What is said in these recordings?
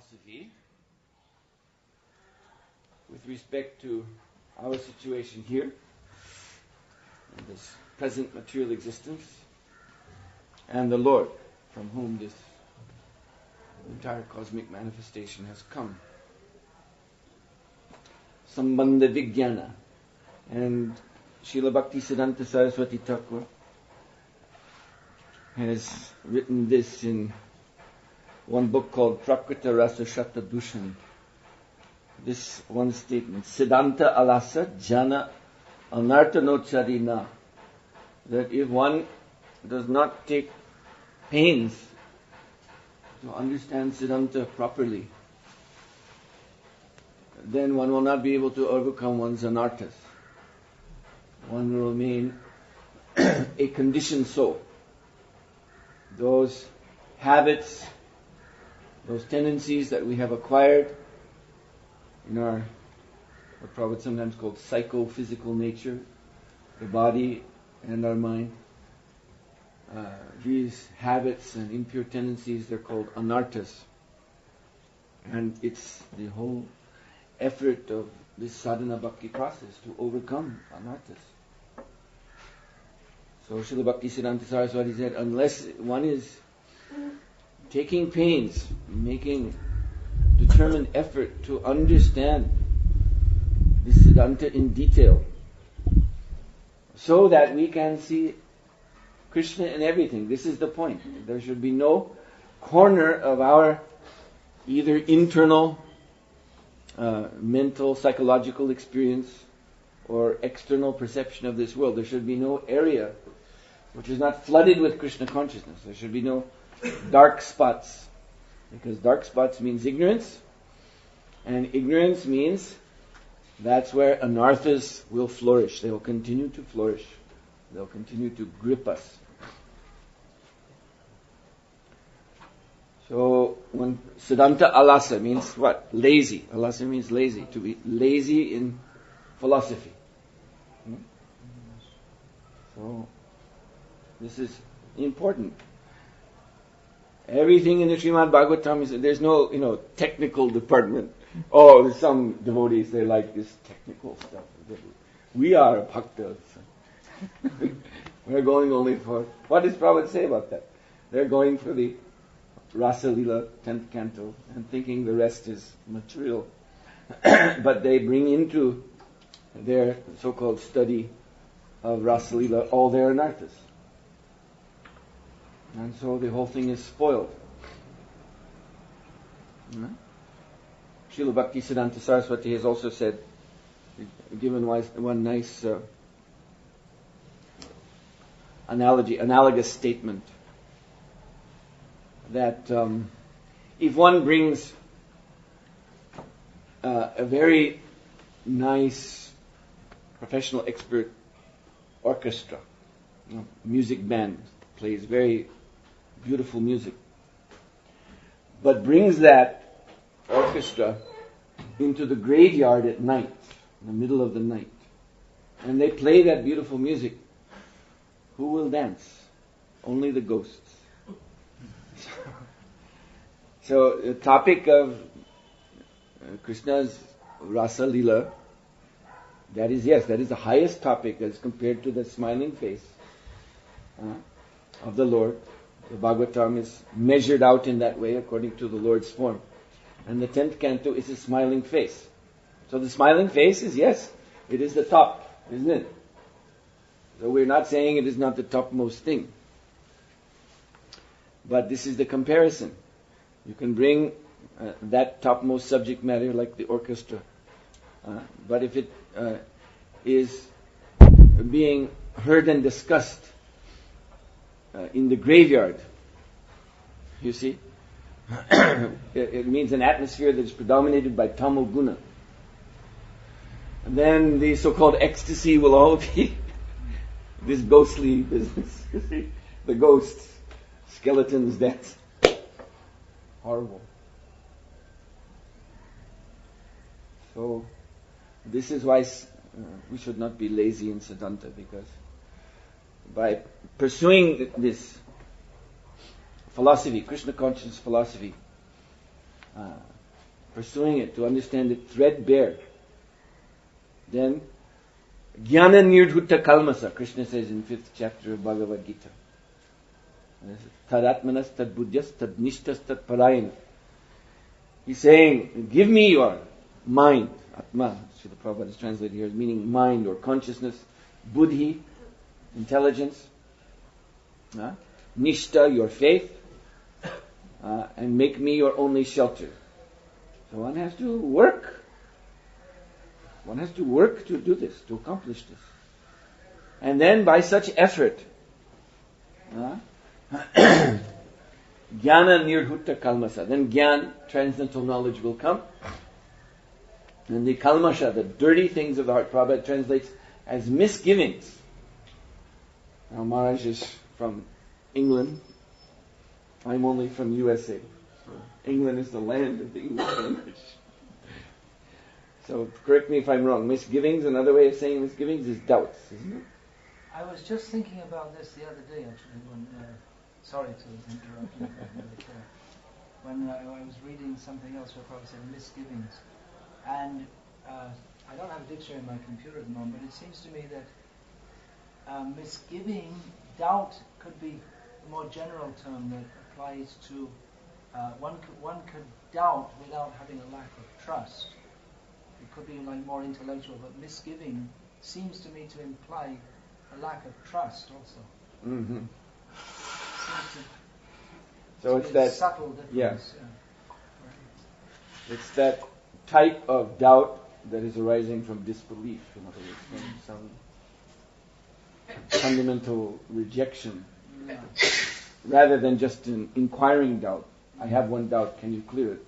philosophy with respect to our situation here, in this present material existence, and the Lord, from whom this entire cosmic manifestation has come. Sambandha Vijnana. And Srila Bhaktisiddhanta Saraswati Thakur has written this in one book called Prakrita Rasa Shata Dushan. This one statement, Siddhanta Alasa Jana Anartha Nocharina, that if one does not take pains to understand Siddhanta properly, then one will not be able to overcome one's anarthas. One will remain a conditioned soul. Those habits, those tendencies that we have acquired in our, what Prabhupada sometimes called psychophysical nature, the body and our mind, these habits and impure tendencies, they're called anarthas. And it's the whole effort of this sadhana bhakti process to overcome anarthas. So Srila Bhaktisiddhanta Saraswati said, unless one is taking pains, making determined effort to understand this Siddhanta in detail, so that we can see Krishna in everything. This is the point. There should be no corner of our either internal mental, psychological experience or external perception of this world. There should be no area which is not flooded with Krishna consciousness. There should be no dark spots, because dark spots means ignorance, and ignorance means that's where anarthas will flourish. They will continue to flourish. They'll continue to grip us. So, when Siddhanta Alasa means what? Lazy. Alasa means lazy. To be lazy in philosophy. So, this is important. Everything in the Srimad Bhagavatam is, there's no, technical department. Oh, there's some devotees, they like this technical stuff. We are bhaktas. We're going only for, what does Prabhupada say about that? They're going for the Rasa Lila 10th canto and thinking the rest is material. But they bring into their so-called study of Rasa Lila all their anarthas. And so the whole thing is spoiled. Srila Bhaktisiddhanta Saraswati has also said, given one nice analogous statement, that if one brings a very nice professional expert orchestra, music band, plays very beautiful music, but brings that orchestra into the graveyard at night, in the middle of the night, and they play that beautiful music, who will dance? Only the ghosts. So the topic of Krishna's Rasa Lila, that is the highest topic as compared to the smiling face of the Lord. The Bhagavatam is measured out in that way according to the Lord's form. And the 10th canto is a smiling face. So the smiling face is, yes, it is the top, isn't it? So we're not saying it is not the topmost thing. But this is the comparison. You can bring that topmost subject matter like the orchestra. But if it is being heard and discussed in the graveyard, you see, it means an atmosphere that is predominated by tamo guna. And then the so-called ecstasy will all be this ghostly business. You see, the ghosts, skeletons, that's horrible. So, this is why we should not be lazy in Siddhanta, because by pursuing this philosophy, Krishna consciousness philosophy, pursuing it, to understand it threadbare, then jnana nirdhuta kalmasa, Krishna says in 5th chapter of Bhagavad Gita. Tadatmanas tad buddhyas tad nishtas tad parayana. He's saying, give me your mind, atma, Srila Prabhupada is translated here as meaning mind or consciousness, buddhi, intelligence, nishta, your faith, and make me your only shelter. So one has to work. One has to work to do this, to accomplish this. And then by such effort, jnana nirdhuta kalmasa, then jnana, transcendental knowledge, will come. And the kalmasha, the dirty things of the heart, Prabhupada translates as misgivings. Now Maharaj is from England. I'm only from USA. So England is the land of the English language. So correct me if I'm wrong. Misgivings, another way of saying misgivings is doubts, isn't it? I was just thinking about this the other day, actually, when, sorry to interrupt you, but, when I was reading something else where Prabhupada said misgivings. And I don't have a dictionary on my computer at the moment, but it seems to me that misgiving, doubt, could be a more general term that applies to one could doubt without having a lack of trust. It could be like more intellectual, but misgiving seems to me to imply a lack of trust also. Mm-hmm. So it's that subtle difference. Yeah. It's that type of doubt that is arising from disbelief, in other words, from some fundamental rejection, rather than just an inquiring doubt. I have one doubt, can you clear it?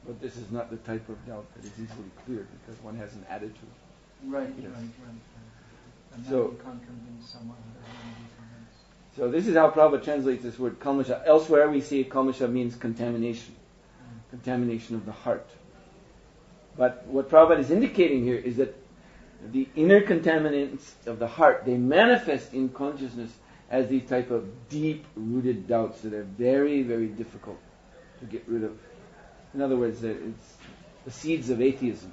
But this is not the type of doubt that is easily cleared because one has an attitude. Right. And so you can't convince someone who doesn't want to be convinced. So this is how Prabhupada translates this word kalmasha. Elsewhere we see kalmasha means contamination. Contamination of the heart. But what Prabhupada is indicating here is that the inner contaminants of the heart, they manifest in consciousness as these type of deep-rooted doubts that are very, very difficult to get rid of. In other words, it's the seeds of atheism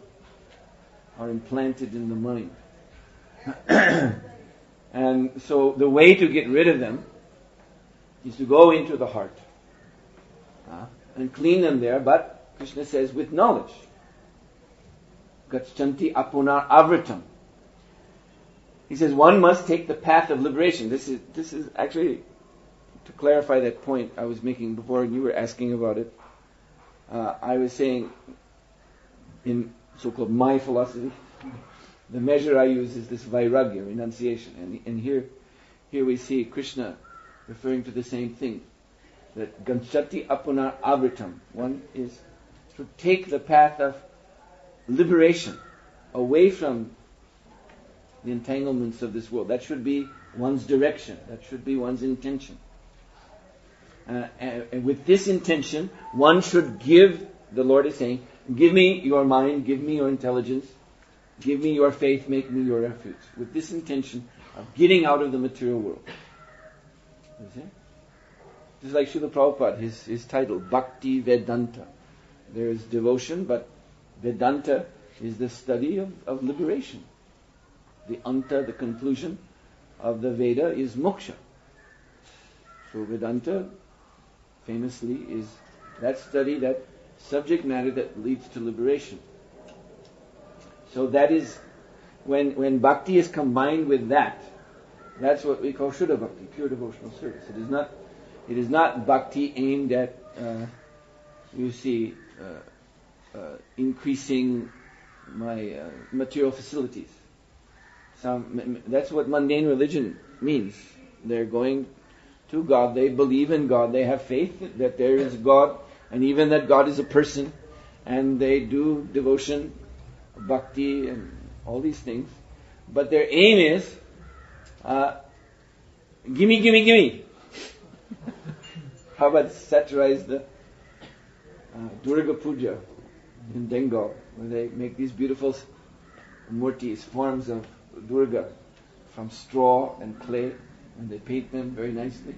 are implanted in the mind. And so the way to get rid of them is to go into the heart and clean them there, but Krishna says with knowledge. Gachanti apunar avritam. He says one must take the path of liberation. This is actually to clarify that point I was making before and you were asking about it. I was saying in so-called my philosophy, the measure I use is this vairagya, renunciation. And here we see Krishna referring to the same thing. That ganchati apunar avritam. One is to take the path of liberation away from the entanglements of this world. That should be one's direction. That should be one's intention. And with this intention, one should give, the Lord is saying, give me your mind, give me your intelligence, give me your faith, make me your refuge. With this intention of getting out of the material world. You see? Just like Srila Prabhupada, his title, Bhakti Vedanta. There is devotion, but Vedanta is the study of liberation. The anta, the conclusion of the Veda is moksha. So Vedanta famously is that study, that subject matter that leads to liberation. So that is, when bhakti is combined with that, that's what we call Shuddha Bhakti, pure devotional service. It is not bhakti aimed at, increasing my material facilities. That's what mundane religion means. They're going to God, they believe in God, they have faith that there is God, and even that God is a person, and they do devotion, bhakti, and all these things. But their aim is, gimme. How about satirize the Durga Puja in Bengal, where they make these beautiful murtis, forms of Durga, from straw and clay, and they paint them very nicely.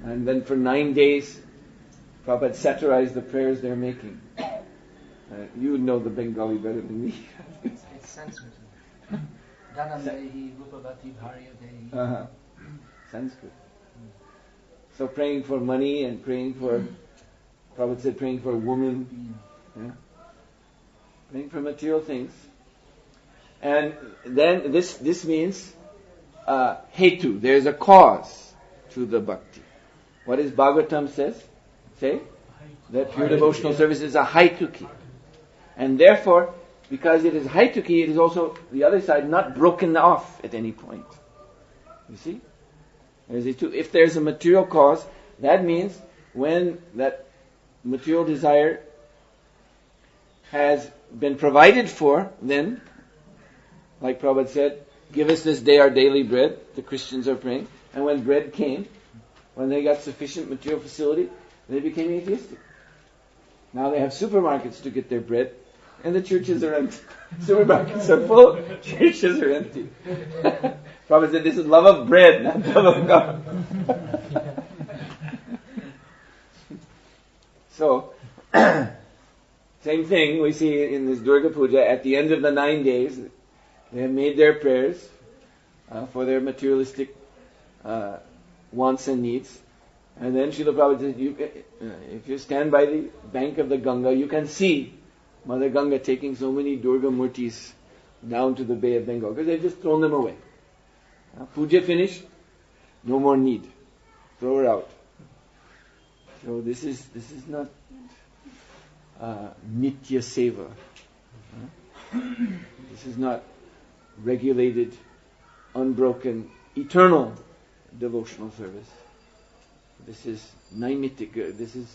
And then for 9 days, Prabhupada satirized the prayers they're making. You know the Bengali better than me. It's Sanskrit. Dhanam Dehi, Rupavati Bharya Dehi. Sanskrit. So praying for money and praying for, Prabhupada said praying for a woman. Yeah? Praying for material things. And then this means hetu. There's a cause to the bhakti. What does Bhagavatam say? That pure devotional service is a haituki. And therefore, because it is haituki, it is also, the other side, not broken off at any point. You see? If there's a material cause, that means when that material desire has been provided for, then, like Prabhupada said, give us this day our daily bread, the Christians are praying. And when bread came, when they got sufficient material facility, they became atheistic. Now they have supermarkets to get their bread, and the churches are empty. Supermarkets are full, churches are empty. Prabhupada said, this is love of bread, not love of God. So, same thing we see in this Durga Puja. At the end of the 9 days, they have made their prayers for their materialistic wants and needs. And then Srila Prabhupada says, if you stand by the bank of the Ganga, you can see Mother Ganga taking so many Durga Murtis down to the Bay of Bengal, because they've just thrown them away. Puja finished, no more need. Throw her out. So this is not Nitya Seva. This is not regulated, unbroken, eternal devotional service. This is naimitic. This is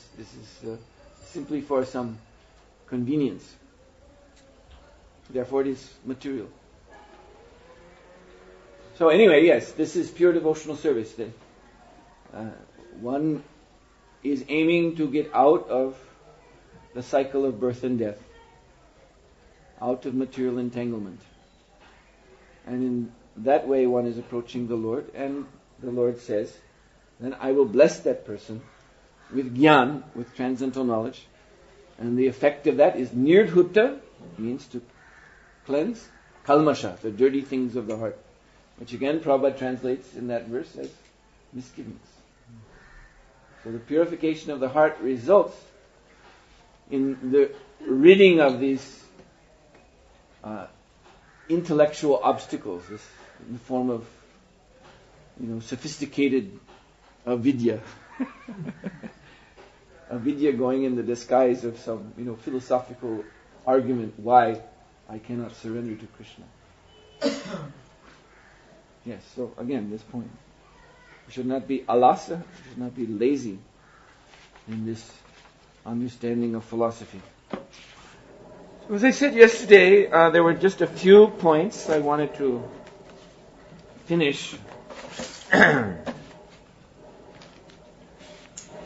simply for some convenience. Therefore, it is material. So anyway, yes, this is pure devotional service. One is aiming to get out of the cycle of birth and death, out of material entanglement. And in that way one is approaching the Lord, and the Lord says, then I will bless that person with jnana, with transcendental knowledge, and the effect of that is nirdhuta, means to cleanse, kalmasha, the dirty things of the heart, which again Prabhupada translates in that verse as misgivings. So the purification of the heart results in the ridding of these intellectual obstacles, in the form of, sophisticated avidya. Avidya going in the disguise of some, philosophical argument why I cannot surrender to Krishna. Yes, so again, this point. We should not be alasa, we should not be lazy in this understanding of philosophy. So as I said yesterday, there were just a few points I wanted to finish.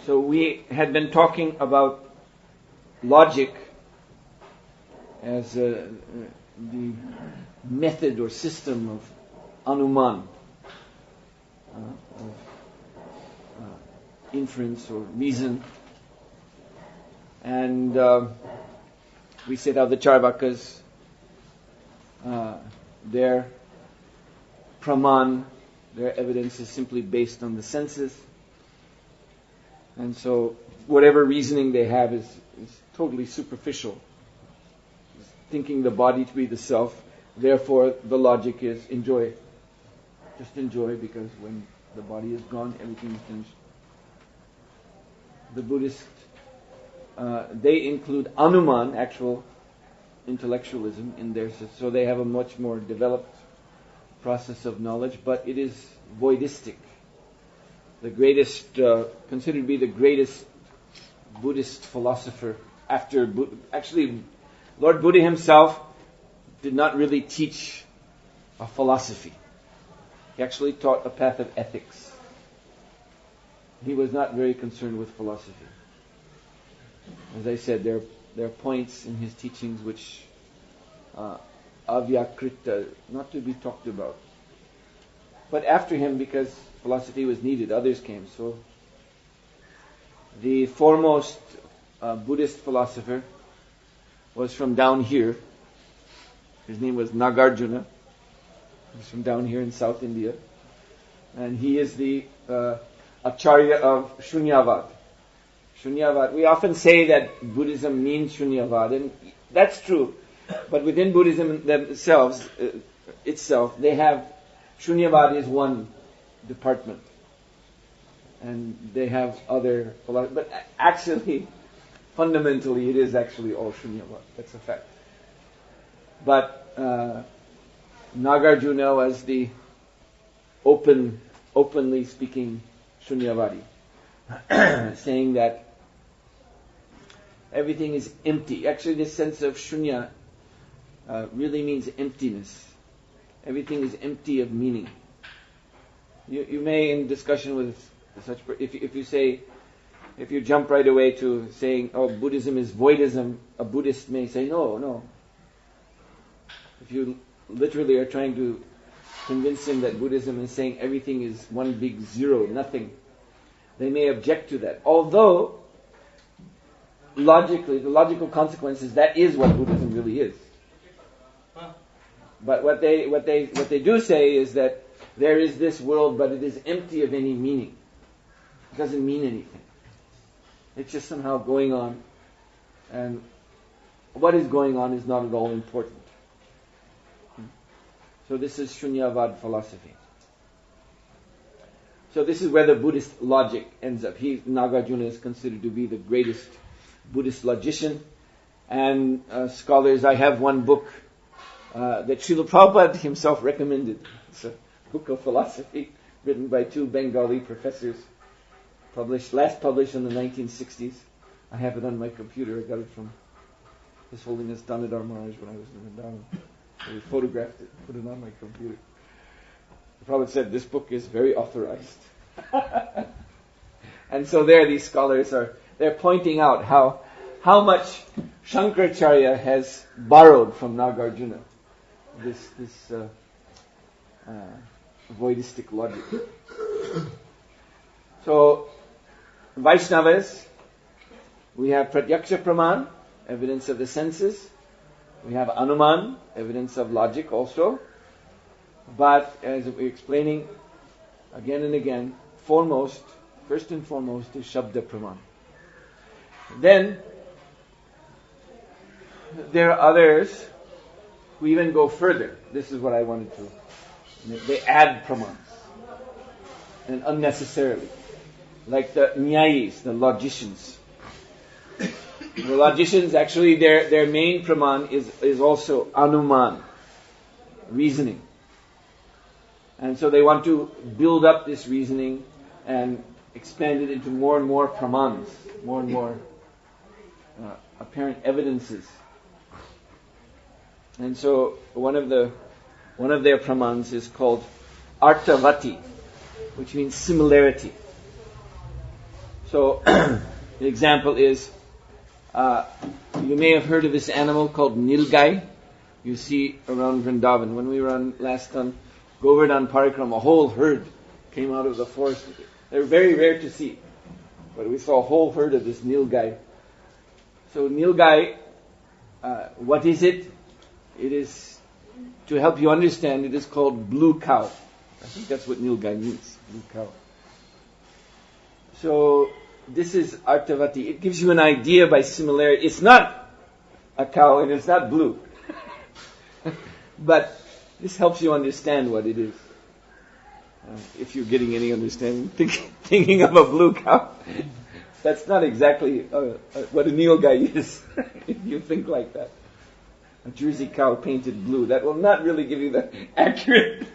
So we had been talking about logic as the method or system of anuman, of inference or reason. And we said how the Charvakas, their praman, their evidence is simply based on the senses. And so whatever reasoning they have is totally superficial. Thinking the body to be the self. Therefore the logic is enjoy. Just enjoy, because when the body is gone, everything is finished. The Buddhists, they include anuman, actual intellectualism, in their system. So they have a much more developed process of knowledge, but it is voidistic. The greatest, considered to be the greatest Buddhist philosopher after Buddha. Actually, Lord Buddha himself did not really teach a philosophy. He actually taught a path of ethics. He was not very concerned with philosophy. As I said, there are points in his teachings which avyakrita, not to be talked about. But after him, because philosophy was needed, others came. So The foremost Buddhist philosopher was from down here. His name was Nagarjuna. He's from down here in South India. And he is the Acharya of Shunyavad. Shunyavad. We often say that Buddhism means Shunyavad, and that's true. But within Buddhism themselves, they have Shunyavad is one department, and they have other philosophies. But actually, fundamentally, it is actually all Shunyavad. That's a fact. But Nagarjuna was the openly speaking Shunyavadi, saying that everything is empty. Actually, this sense of shunya really means emptiness. Everything is empty of meaning. You may, in discussion with such, if you jump right away to saying, "Oh, Buddhism is voidism," a Buddhist may say, "No." If you literally are trying to convince him that Buddhism is saying everything is one big zero, nothing, they may object to that. Although, logically, the logical consequence is that is what Buddhism really is. But what they do say is that there is this world, but it is empty of any meaning. It doesn't mean anything. It's just somehow going on, and what is going on is not at all important. So this is Shunyavad philosophy. So this is where the Buddhist logic ends up. Nagarjuna is considered to be the greatest Buddhist logician, and scholars, I have one book that Srila Prabhupada himself recommended. It's a book of philosophy written by two Bengali professors, last published in the 1960s. I have it on my computer. I got it from His Holiness Danadhar Maharaj when I was in Vrindavan. So we photographed it, put it on my computer. The Prabhupada said, this book is very authorized. And so there these scholars they're pointing out how much Shankaracharya has borrowed from Nagarjuna, this voidistic logic. So, Vaishnavas, we have Pratyaksha Praman, evidence of the senses. We have Anuman, evidence of logic also. But, as we're explaining again and again, first and foremost is Shabda Praman. Then, there are others who even go further. This is what I wanted to. They add pramans, and unnecessarily. Like the Nyayis, the logicians. The logicians, actually, their main praman is also Anuman, reasoning. And so they want to build up this reasoning and expand it into more and more pramans, more and more apparent evidences. And so one of their pramans is called Artavati, which means similarity. So the example is, you may have heard of this animal called Nilgai. You see around Vrindavan. When we were last on Govardhan Parikrama, a whole herd came out of the forest. They're very rare to see, but we saw a whole herd of this Nilgai. So Nilgai, what is it? It is, to help you understand, it is called blue cow. I think that's what Nilgai means, blue cow. So this is Artavati. It gives you an idea by similarity. It's not a cow and it's not blue. But this helps you understand what it is. If you're getting any understanding, thinking of a blue cow, that's not exactly what a Nilgai is, if you think like that. A Jersey cow painted blue, that will not really give you the accurate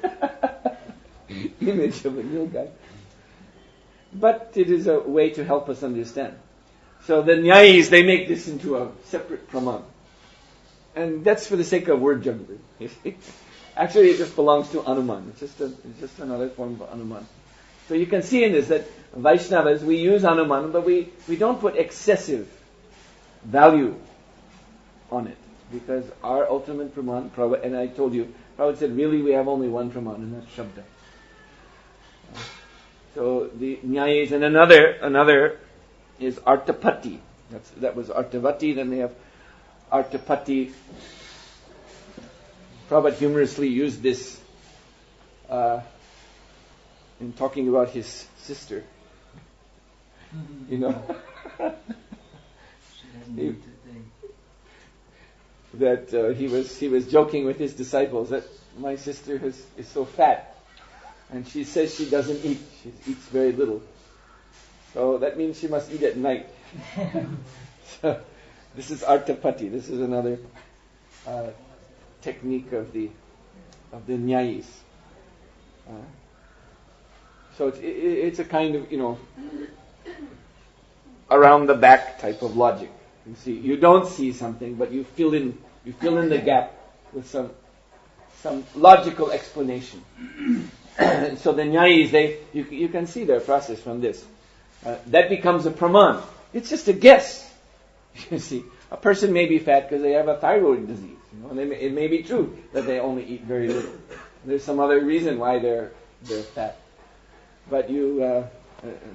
image of a Nilgai. But it is a way to help us understand. So the Nyayis, they make this into a separate praman. And that's for the sake of word juggling. Actually, it just belongs to Anuman. It's just another form of Anuman. So you can see in this that Vaishnavas, we use Anuman, but we don't put excessive value on it. Because our ultimate praman, and I told you, Prabhupada said, really we have only one praman, and that's Shabda. So the Nyayis, and another is Artapati. That was Artavati. Then they have Artapati. Prabhupada humorously used this in talking about his sister. You know, that he was joking with his disciples that my sister is so fat, and she says she doesn't eat. She eats very little. So that means she must eat at night. So this is Artapati. This is another technique of the Nyayis. So it's a kind of, around the back type of logic. You see, you don't see something, but you fill in the gap with some logical explanation. So the Nyayis, you can see their process from this. That becomes a praman. It's just a guess. You see, a person may be fat because they have a thyroid disease. And it may be true that they only eat very little. There's some other reason why they're fat. But the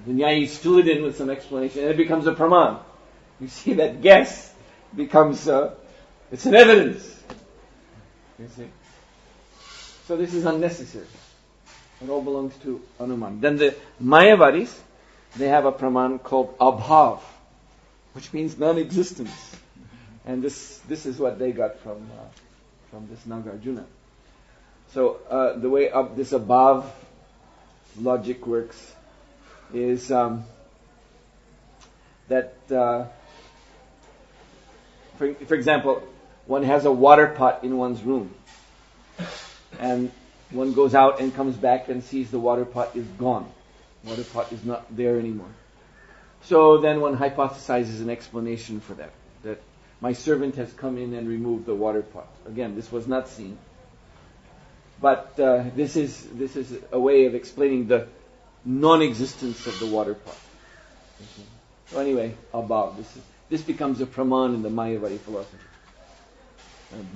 Nyayis fill it in with some explanation, and it becomes a praman. You see, that guess becomes it's an evidence. You see. So this is unnecessary. It all belongs to Anuman. Then the Mayavadis, they have a praman called Abhav, which means non-existence. And this is what they got from this Nagarjuna. So the way this Abhav logic works is that, for example, one has a water pot in one's room, and one goes out and comes back and sees the water pot is gone. Water pot is not there anymore. So then one hypothesizes an explanation for that my servant has come in and removed the water pot. Again, this was not seen. But this is a way of explaining the non-existence of the water pot. So anyway, Abhav. This becomes a praman in the Mayavadi philosophy.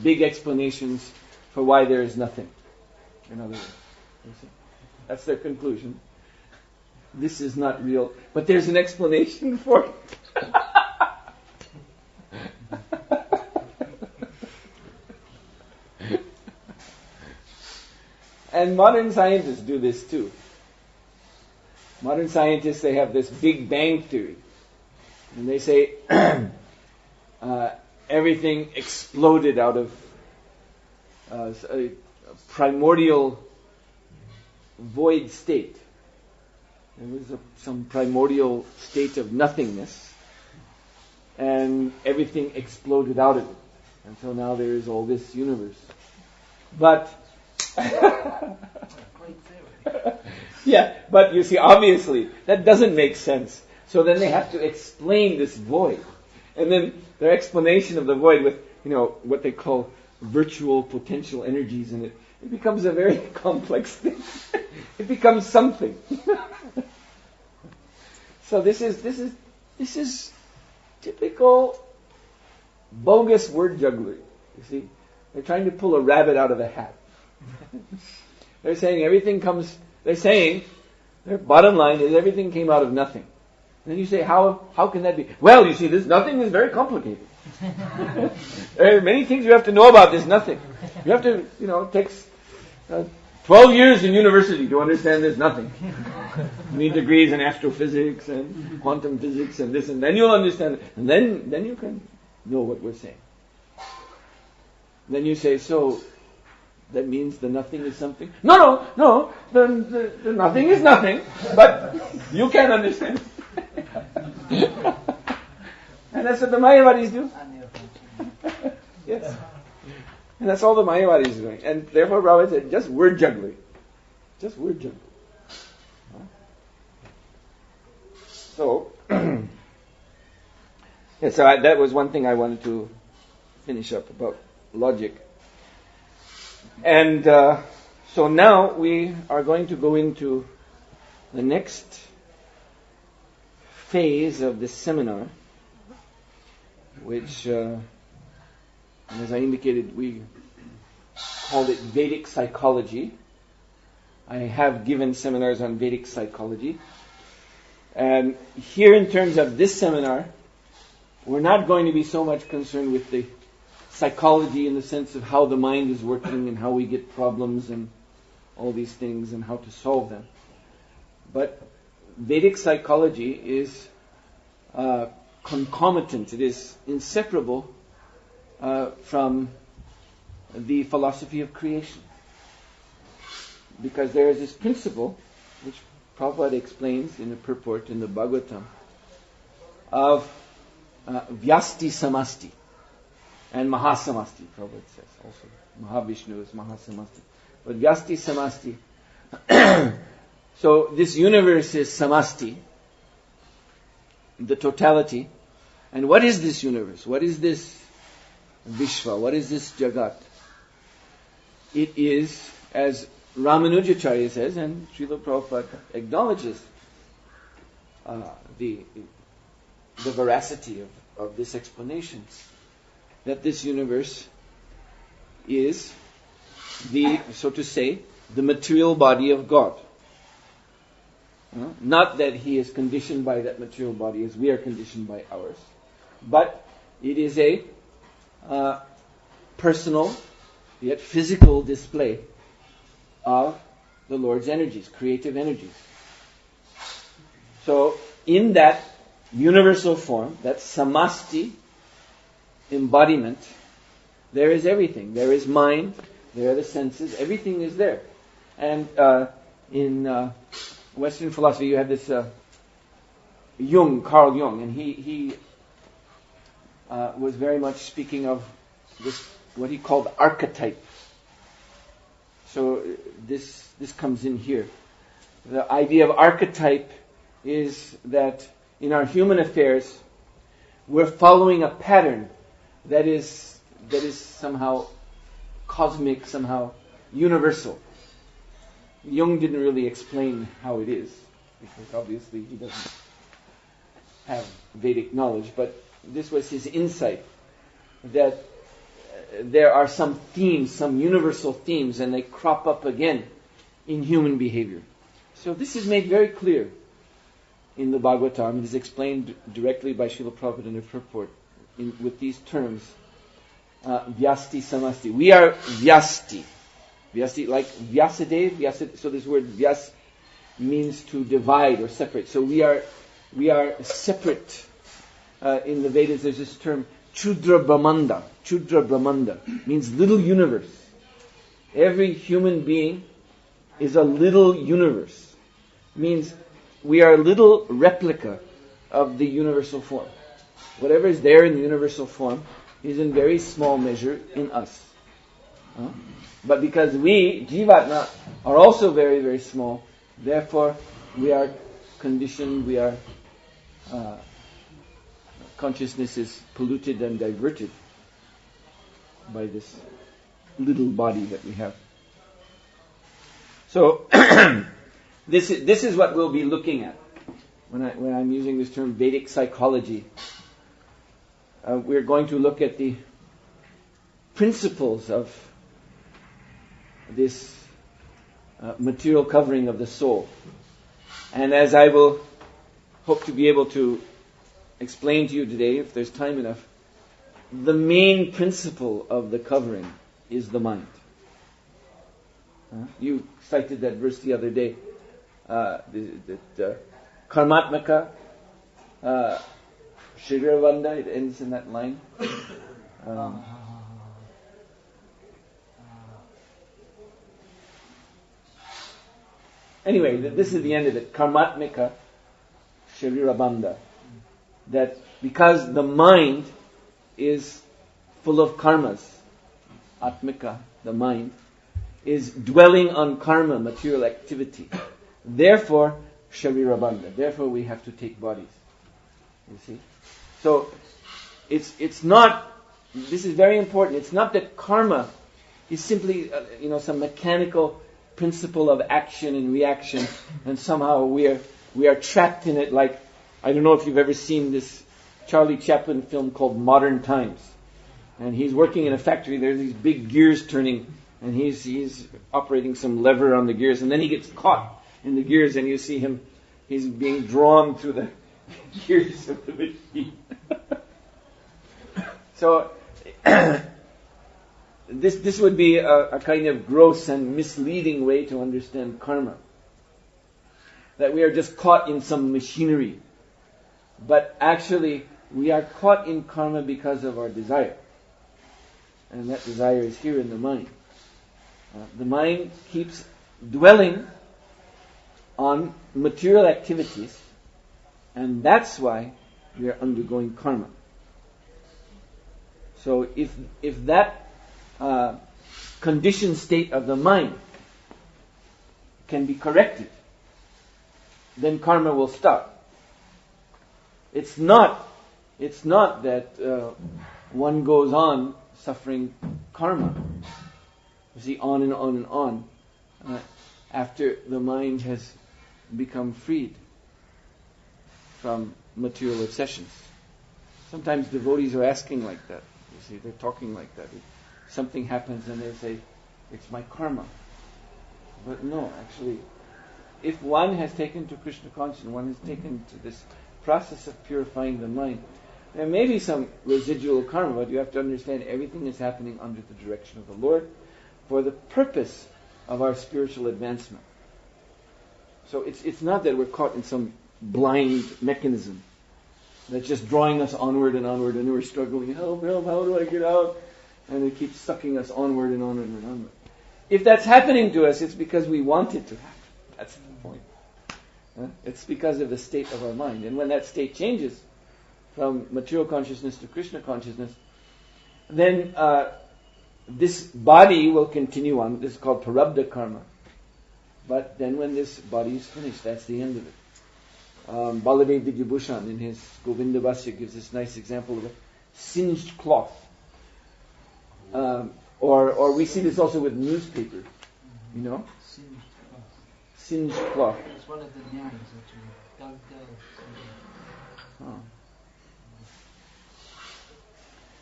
Big explanations for why there is nothing. In other words, that's their conclusion. This is not real, but there's an explanation for it. And modern scientists do this too. Modern scientists, they have this Big Bang theory. And they say everything exploded out of a primordial void state. There was some primordial state of nothingness, and everything exploded out of it. And so now there is all this universe. But great theory. yeah, but you see, obviously, that doesn't make sense. So then they have to explain this void. And then their explanation of the void with, what they call virtual potential energies in it, it becomes a very complex thing. It becomes something. So this is typical bogus word jugglery. You see, they're trying to pull a rabbit out of a hat. They're saying their bottom line is everything came out of nothing. And then you say, how can that be? Well, you see, this nothing is very complicated. There are many things you have to know about this nothing. You have to, it takes 12 years in university to understand this nothing. You need degrees in astrophysics and quantum physics and this, and then you'll understand it. And then you can know what we're saying. Then you say, so that means the nothing is something? No. The nothing is nothing, but you can understand. And that's what the Mayavadis do. Yes. And that's all the Mayavadis are doing. And therefore Prabhupada said, just word juggling. Just word juggling. So, that was one thing I wanted to finish up about logic. And so now we are going to go into the next phase of this seminar, which, as I indicated, we called it Vedic Psychology. I have given seminars on Vedic Psychology. And here, in terms of this seminar, we're not going to be so much concerned with the psychology in the sense of how the mind is working and how we get problems and all these things and how to solve them. But Vedic psychology is concomitant, it is inseparable from the philosophy of creation. Because there is this principle, which Prabhupada explains in a purport in the Bhagavatam, of Vyasti Samasti and Mahasamasti, Prabhupada says also. Mahavishnu is Mahasamasti. But Vyasti Samasti. So this universe is Samasti, the totality. And what is this universe? What is this Vishwa? What is this Jagat? It is, as Ramanujacharya says, and Srila Prabhupada acknowledges the veracity of this explanation, that this universe is the, so to say, the material body of God. Not that He is conditioned by that material body as we are conditioned by ours, but it is a personal, yet physical display of the Lord's energies, creative energies. So, in that universal form, that samasti embodiment, there is everything. There is mind, there are the senses, everything is there. And in Western philosophy, you have this Jung, Carl Jung, and he was very much speaking of this, what he called archetype. So this comes in here. The idea of archetype is that in our human affairs, we're following a pattern that is somehow cosmic, somehow universal. Jung didn't really explain how it is, because obviously he doesn't have Vedic knowledge, but this was his insight, that there are some themes, some universal themes, and they crop up again in human behavior. So this is made very clear in the Bhagavatam. It is explained directly by Srila Prabhupada in a purport with these terms. Vyasti Samasti. We are Vyasti. Vyasti, like Vyasadev. So this word Vyas means to divide or separate. So we are separate. In the Vedas there's this term Chudra Brahmanda. Chudra Brahmanda means little universe. Every human being is a little universe. Means we are a little replica of the universal form. Whatever is there in the universal form is in very small measure in us. But because we, Jivatma, are also very, very small, therefore we are conditioned, we are consciousness is polluted and diverted by this little body that we have. So this is what we'll be looking at when I'm using this term Vedic psychology. We're going to look at the principles of this material covering of the soul. And as I will hope to be able to explain to you today, if there's time enough, the main principle of the covering is the mind. You cited that verse the other day, that Karmatmaka Shiravanda, it ends in that line. Anyway, this is the end of it. Karmatmika Shirirabandha. That because the mind is full of karmas, Atmika, the mind, is dwelling on karma, material activity. Therefore, Sharirabandha. Therefore we have to take bodies. You see? So, it's not, this is very important, it's not that karma is simply, some mechanical principle of action and reaction, and somehow we are trapped in it like, I don't know if you've ever seen this Charlie Chaplin film called Modern Times. And he's working in a factory, there's these big gears turning, and he's operating some lever on the gears, and then he gets caught in the gears, and you see him He's being drawn through the gears of the machine. So, this would be a kind of gross and misleading way to understand karma. That we are just caught in some machinery. But actually, we are caught in karma because of our desire. And that desire is here in the mind. The mind keeps dwelling on material activities, and that's why we are undergoing karma. So if that conditioned state of the mind can be corrected, then karma will stop. It's not that one goes on suffering karma. You see, on and on and on, after the mind has become freed from material obsessions. Sometimes devotees are asking like that. You see, they're talking like that. Something happens and they say, it's my karma. But no, actually, if one has taken to Krishna consciousness, one has taken to this process of purifying the mind, there may be some residual karma, but you have to understand everything is happening under the direction of the Lord for the purpose of our spiritual advancement. So it's not that we're caught in some blind mechanism that's just drawing us onward, and we're struggling, help, how do I get out? And it keeps sucking us onward and onward and onward. If that's happening to us, it's because we want it to happen. That's the point. It's because of the state of our mind. And when that state changes from material consciousness to Krishna consciousness, then this body will continue on. This is called parabdha karma. But then when this body is finished, that's the end of it. Baladev Vidyabhushan in his Govinda Vasya gives this nice example of a singed cloth. Or we see this also with newspaper. You know? Singed cloth. It's one of the names actually.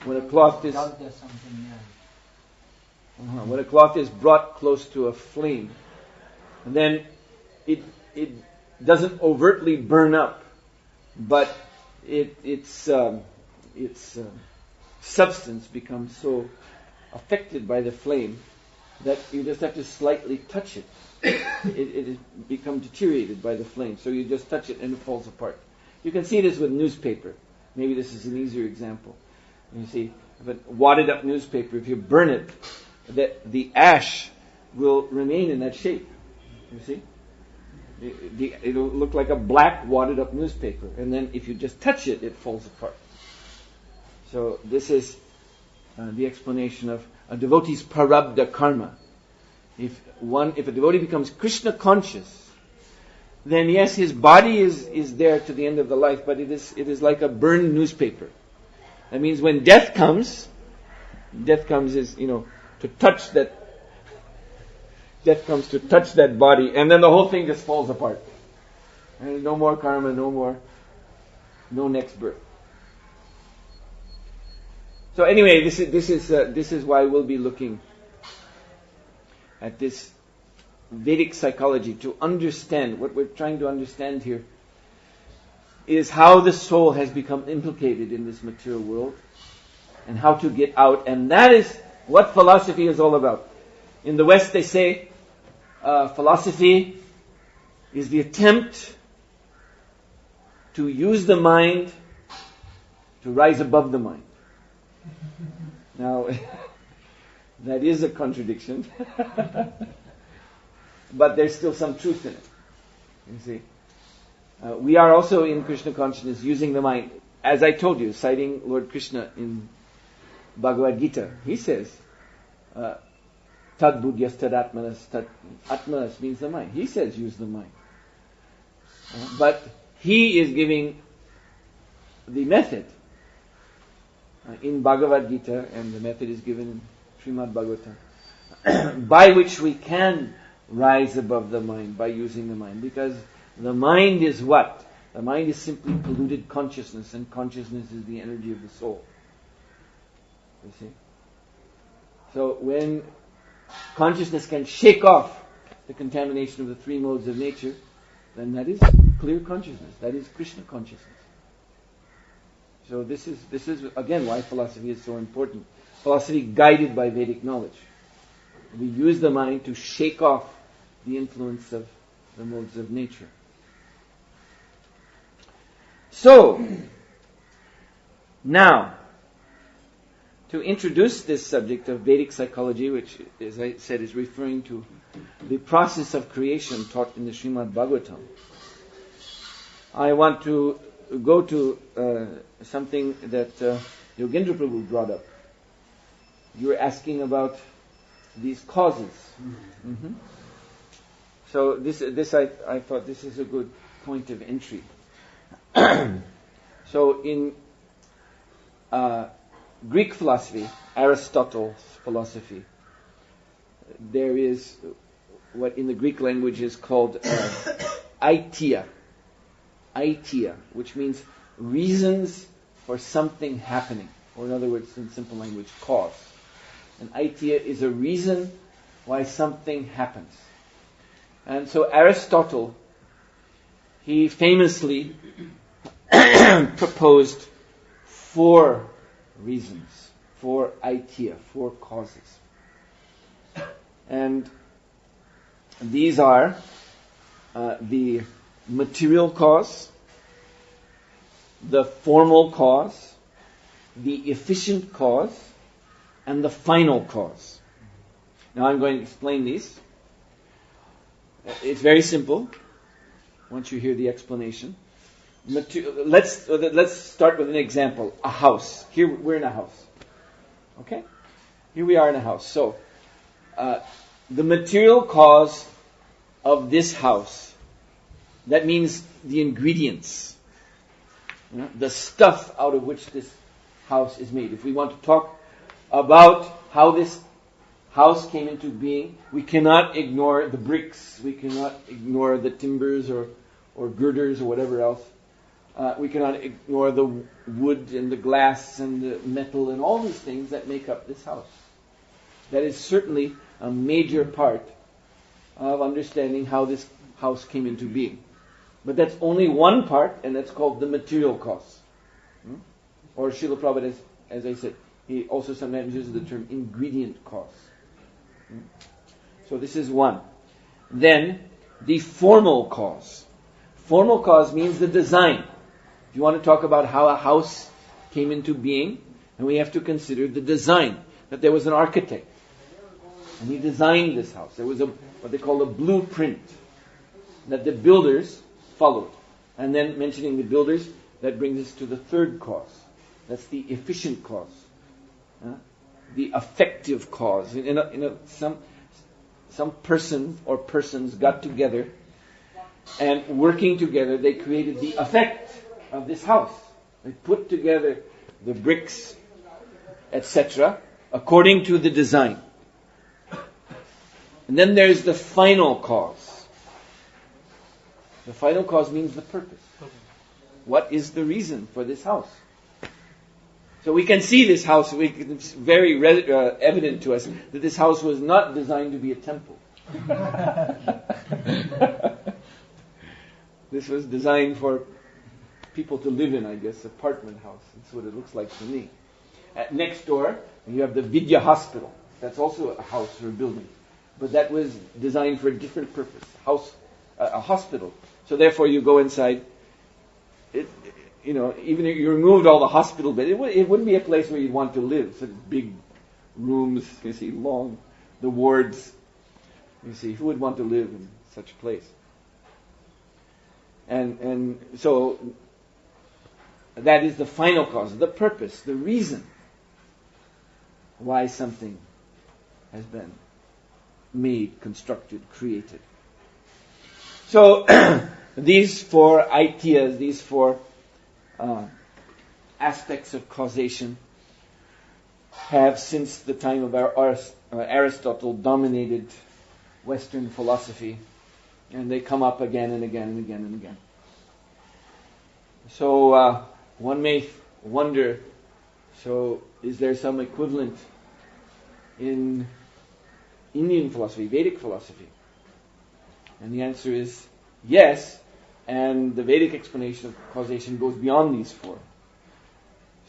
When a cloth is when a cloth is brought close to a flame, then it doesn't overtly burn up, but its substance becomes so affected by the flame that you just have to slightly touch it. It has become deteriorated by the flame, so you just touch it and it falls apart. You can see this with newspaper. Maybe this is an easier example. You see, if a wadded up newspaper, if you burn it, the ash will remain in that shape. You see? It'll look like a black wadded up newspaper, and then if you just touch it, it falls apart. So this is the explanation of a devotee's parabdha karma. If a devotee becomes Krishna conscious, then yes, his body is there to the end of the life, but it is like a burned newspaper. That means when death comes is, to touch that. Death comes to touch that body, and then the whole thing just falls apart. And there's no more karma, no next birth. So anyway, this is why we'll be looking at this Vedic psychology to understand what we're trying to understand here is how the soul has become implicated in this material world and how to get out, and that is what philosophy is all about. In the West, they say philosophy is the attempt to use the mind to rise above the mind. Now, that is a contradiction, but there's still some truth in it. You see, we are also in Krishna consciousness using the mind. As I told you, citing Lord Krishna in Bhagavad Gita, he says, Tad buddhyas tad atmanas. Tad atmanas means the mind. He says use the mind. But he is giving the method in Bhagavad Gita, and the method is given in Srimad Bhagavatam, by which we can rise above the mind by using the mind. Because the mind is what? The mind is simply polluted consciousness, and consciousness is the energy of the soul. You see? So when consciousness can shake off the contamination of the three modes of nature, then that is clear consciousness. That is Krishna consciousness. So this is again why philosophy is so important. Philosophy guided by Vedic knowledge. We use the mind to shake off the influence of the modes of nature. So, now, to introduce this subject of Vedic psychology, which, as I said, is referring to the process of creation taught in the Srimad Bhagavatam, I want to go to something that Yogendra Prabhu brought up. You were asking about these causes. Mm-hmm. So this I thought this is a good point of entry. So in Greek philosophy, Aristotle's philosophy, there is what in the Greek language is called aitia, which means reasons for something happening, or in other words, in simple language, cause. An aitia is a reason why something happens. And so Aristotle, he famously proposed 4 reasons, 4 aitia, 4 causes. And these are the material cause, the formal cause, the efficient cause, and the final cause. Now I'm going to explain these. It's very simple once you hear the explanation. Let's start with an example. A house. Here we're in a house. Okay? Here we are in a house. So, the material cause of this house, that means the ingredients, the stuff out of which this house is made. If we want to talk about how this house came into being, we cannot ignore the bricks, we cannot ignore the timbers or girders or whatever else. We cannot ignore the wood and the glass and the metal and all these things that make up this house. That is certainly a major part of understanding how this house came into being. But that's only one part, and that's called the material cause. Or Srila Prabhupada, as I said, he also sometimes uses the term ingredient cause. So this is one. Then, the formal cause. Formal cause means the design. If you want to talk about how a house came into being, and we have to consider the design. That there was an architect, and he designed this house. There was what they call a blueprint that the builders followed. And then mentioning the builders, that brings us to the third cause. That's the efficient cause. The effective cause. Some person or persons got together, and working together, they created the effect of this house. They put together the bricks, etc., according to the design. And then there's the final cause. The final cause means the purpose. What is the reason for this house? So we can see this house, it's very evident to us that this house was not designed to be a temple. This was designed for people to live in, I guess, apartment house. That's what it looks like to me. Next door, you have the Vidya Hospital. That's also a house or a building. But that was designed for a different purpose. A hospital. So therefore you go inside, even if you removed all the hospital beds, it wouldn't be a place where you'd want to live. Such big rooms, you see, long, the wards. You see, who would want to live in such a place? And so that is the final cause, the purpose, the reason why something has been made, constructed, created. So these 4 ideas, these 4 aspects of causation have, since the time of Aristotle, dominated Western philosophy, and they come up again and again and again and again. So one may wonder, so is there some equivalent in Indian philosophy, Vedic philosophy? And the answer is yes, And the Vedic explanation of causation goes beyond these four.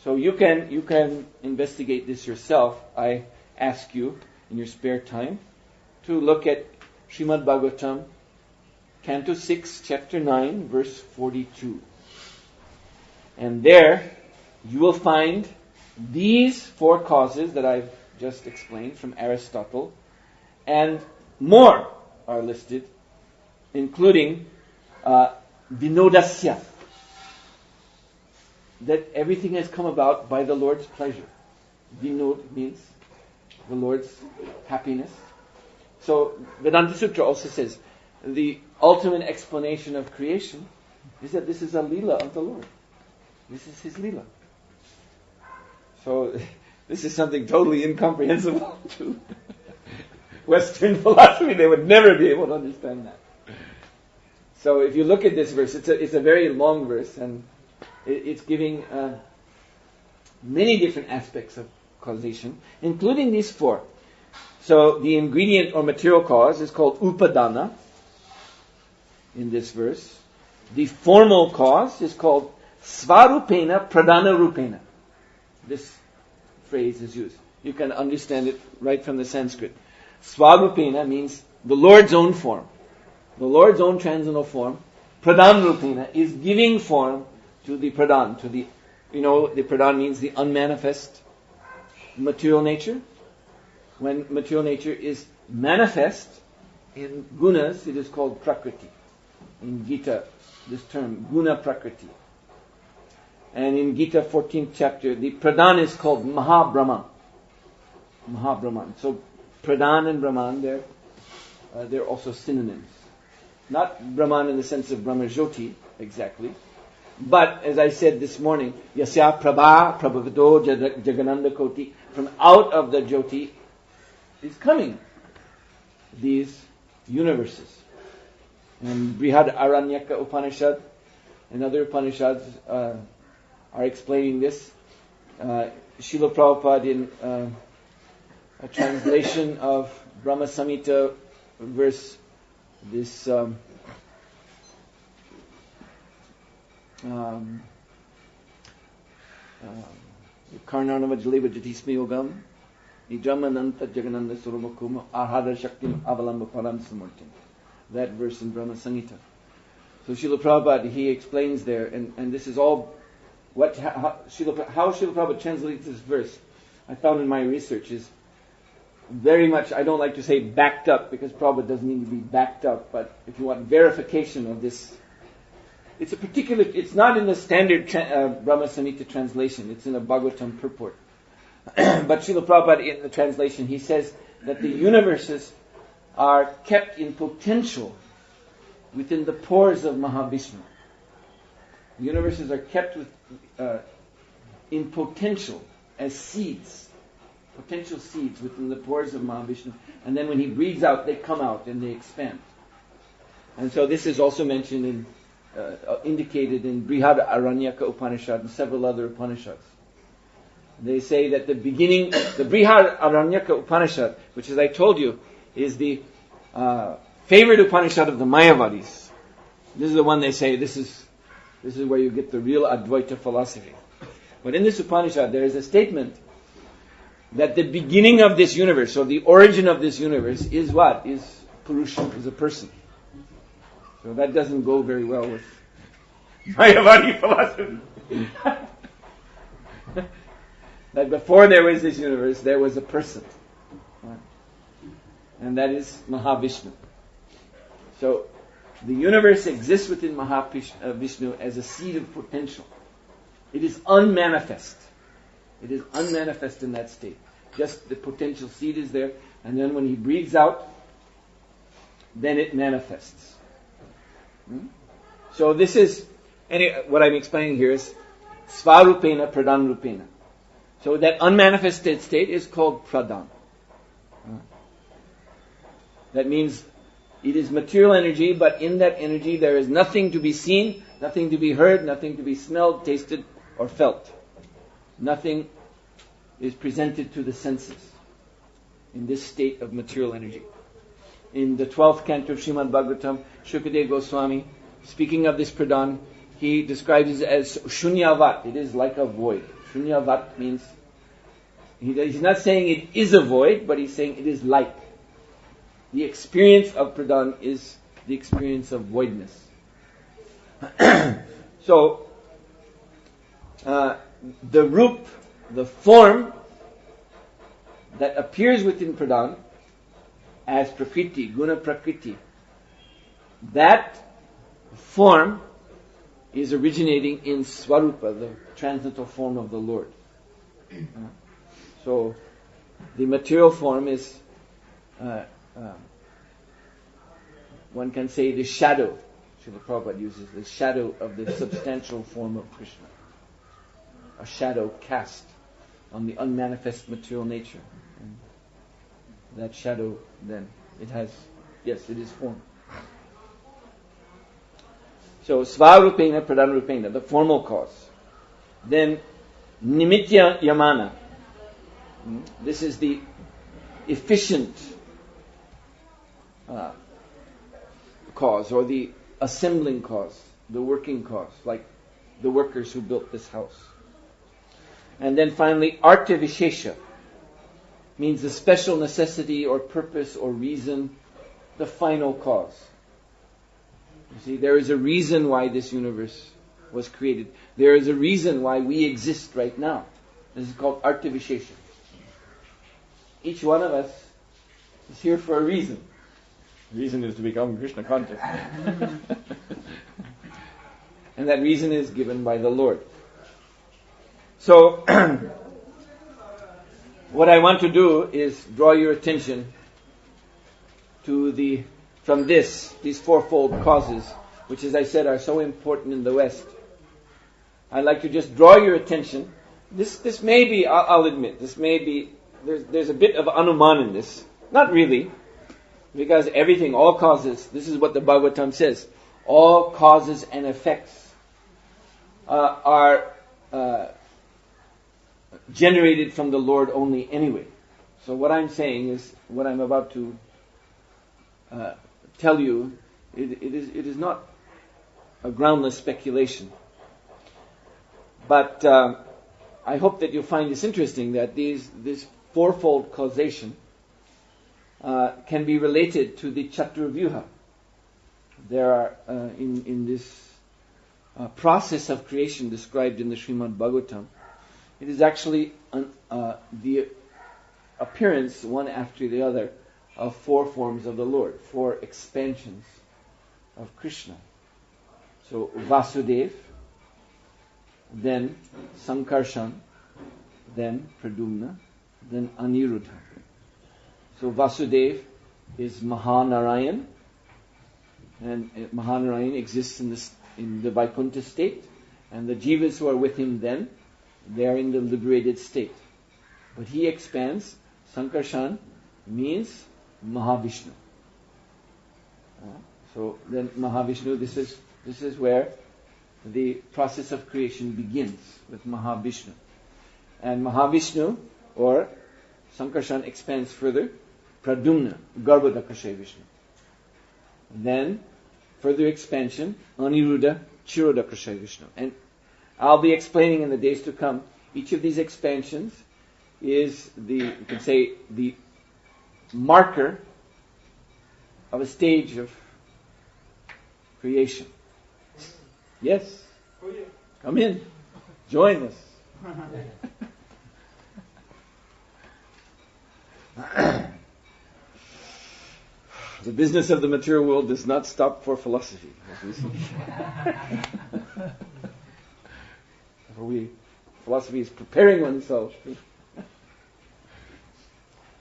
So you can investigate this yourself. I ask you in your spare time to look at Srimad Bhagavatam, Canto 6, Chapter 9, verse 42. And there you will find these four causes that I've just explained from Aristotle, and more are listed, including Vinodasya, that everything has come about by the Lord's pleasure. Vinod means the Lord's happiness. So Vedanta Sutra also says the ultimate explanation of creation is that this is a Leela of the Lord. This is His Leela. So this is something totally incomprehensible to Western philosophy. They would never be able to understand that. So if you look at this verse, it's a very long verse, and it's giving many different aspects of causation, including these four. So the ingredient or material cause is called upadana in this verse. The formal cause is called svarupena pradana rupena. This phrase is used. You can understand it right from the Sanskrit. Svarupena means the Lord's own form. The Lord's own transcendental form. Pradana rupena is giving form to the pradhan, to the, the pradhan means the unmanifest material nature. When material nature is manifest in gunas, it is called prakriti. In Gita, this term, guna prakriti. And in Gita 14th chapter, the pradhan is called Mahabrahman. Mahabrahman. So pradhan and Brahman, they're also synonyms. Not Brahman in the sense of Brahmajyoti, exactly. But, as I said this morning, Yasya Prabha, Prabhavado, Jagananda Koti, from out of the Jyoti is coming these universes. And Brihad Aranyaka Upanishad and other Upanishads are explaining this. Srila Prabhupada in a translation of Brahma Samhita verse, this Karnarnava Jaleva Jatismi Yogam Nijamananta Jagananda Surumakuma Ahara Shaktim Avalamba Param Samurtim. That verse in Brahma Samhita. So Srila Prabhupada, he explains there, and this is all how Srila Prabhupada translates this verse, I found in my research, is very much, I don't like to say backed up, because Prabhupada doesn't need to be backed up, but if you want verification of this, it's not in the standard Brahma Samhita translation, it's in a Bhagavatam purport. But Srila Prabhupada, in the translation, he says that the universes are kept in potential within the pores of Mahavishnu. The universes are kept in potential as seeds, potential seeds within the pores of Mahavishnu. And then when he breathes out, they come out and they expand. And so this is also mentioned in, indicated in Brihad Aranyaka Upanishad and several other Upanishads. They say that the beginning, the Brihad Aranyaka Upanishad, which, as I told you, is the favorite Upanishad of the Mayavadis. This is the one they say, this is where you get the real Advaita philosophy. But in this Upanishad, there is a statement that the beginning of this universe, or the origin of this universe, is what? Is Purusha, is a person. So that doesn't go very well with Mayavadi philosophy. That before there was this universe, there was a person. And that is Mahavishnu. So, the universe exists within Mahavishnu as a seed of potential. It is unmanifest. It is unmanifest in that state. Just the potential seed is there, and then when he breathes out, then it manifests. So this is, what I'm explaining here is Svarupena Pradhan Rupena. So that unmanifested state is called Pradhan. That means it is material energy, but in that energy there is nothing to be seen, nothing to be heard, nothing to be smelled, tasted, or felt. Nothing is presented to the senses in this state of material energy. In the 12th canto of Srimad Bhagavatam, Shukadeva Goswami speaking of this pradhan, he describes it as shunyavat. It is like a void. Shunyavat means, he's not saying it is a void, but he's saying it is like. The experience of pradhan is the experience of voidness. So, the rup, the form that appears within pradhan as prakriti, guna prakriti, that form is originating in Swarupa, the transcendental form of the Lord. So, the material form is, one can say, the shadow. Srila Prabhupada uses the shadow of the substantial form of Krishna. A shadow cast on the unmanifest material nature. And that shadow, then, it is form. So, Svarupena, Pradhanrupena, the formal cause. Then, Nimitya Yamana. This is the efficient cause, or the assembling cause, the working cause, like the workers who built this house. And then finally, Artha Vishesha means the special necessity or purpose or reason, the final cause. You see, there is a reason why this universe was created. There is a reason why we exist right now. This is called Artha Vishesha. Each one of us is here for a reason. The reason is to become Krishna conscious. And that reason is given by the Lord. So, what I want to do is draw your attention to these fourfold causes, which, as I said, are so important in the West. I'd like to just draw your attention. This may be, I'll admit, there's a bit of Anuman in this. Not really, because all causes, this is what the Bhagavatam says, all causes and effects are generated from the Lord only anyway. So what I'm saying is, what I'm about to tell you, it is not a groundless speculation. But I hope that you'll find this interesting, that this fourfold causation can be related to the Chaturvyuha. There are, in this process of creation described in the Srimad Bhagavatam, it is actually the appearance, one after the other, of four forms of the Lord, four expansions of Krishna. So Vasudev, then Sankarshan, then Pradyumna, then Aniruddha. So Vasudev is Mahanarayan, and Mahanarayan exists in the Vaikuntha state, and the jivas who are with him then, they are in the liberated state. But he expands. Sankarshan means Mahavishnu. So then Mahavishnu, this is where the process of creation begins, with Mahavishnu. And Mahavishnu, or Sankarshan, expands further, Pradyumna, Garbhodakashay Vishnu. Then, further expansion, Aniruddha, Chirodakashay Vishnu. And I'll be explaining in the days to come, each of these expansions is you can say, the marker of a stage of creation. Yes? Come in. Join us. The business of the material world does not stop for philosophy. Philosophy is preparing oneself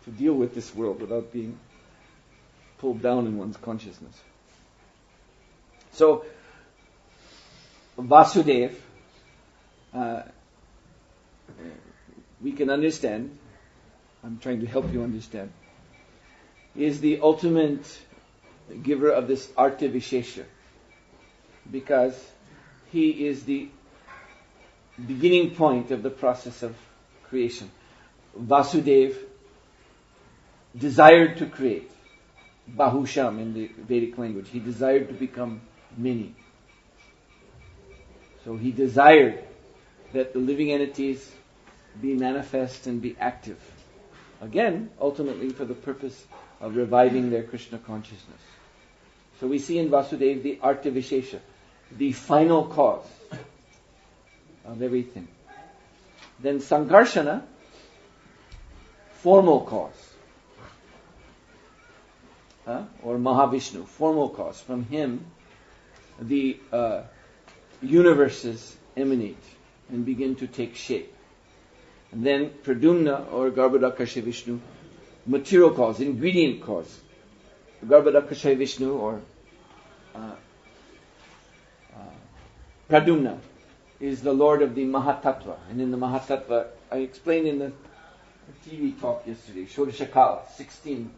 to deal with this world without being pulled down in one's consciousness. So, Vasudev, we can understand, I'm trying to help you understand, is the ultimate giver of this Artha Vishesha, because he is the beginning point of the process of creation. Vasudev desired to create, Bahusham in the Vedic language. He desired to become many. So he desired that the living entities be manifest and be active. Again, ultimately for the purpose of reviving their Krishna consciousness. So we see in Vasudeva the Artavishesha, the final cause of everything. Then Sankarshana, formal cause. Or Mahavishnu, formal cause. From him, the universes emanate and begin to take shape. And then Pradumna or Garbhodakasha Vishnu, material cause, ingredient cause. Garbhodakasha Vishnu or Pradumna is the Lord of the Mahatattva. And in the Mahatattva, I explained in the TV talk yesterday, Shodashakal, 16.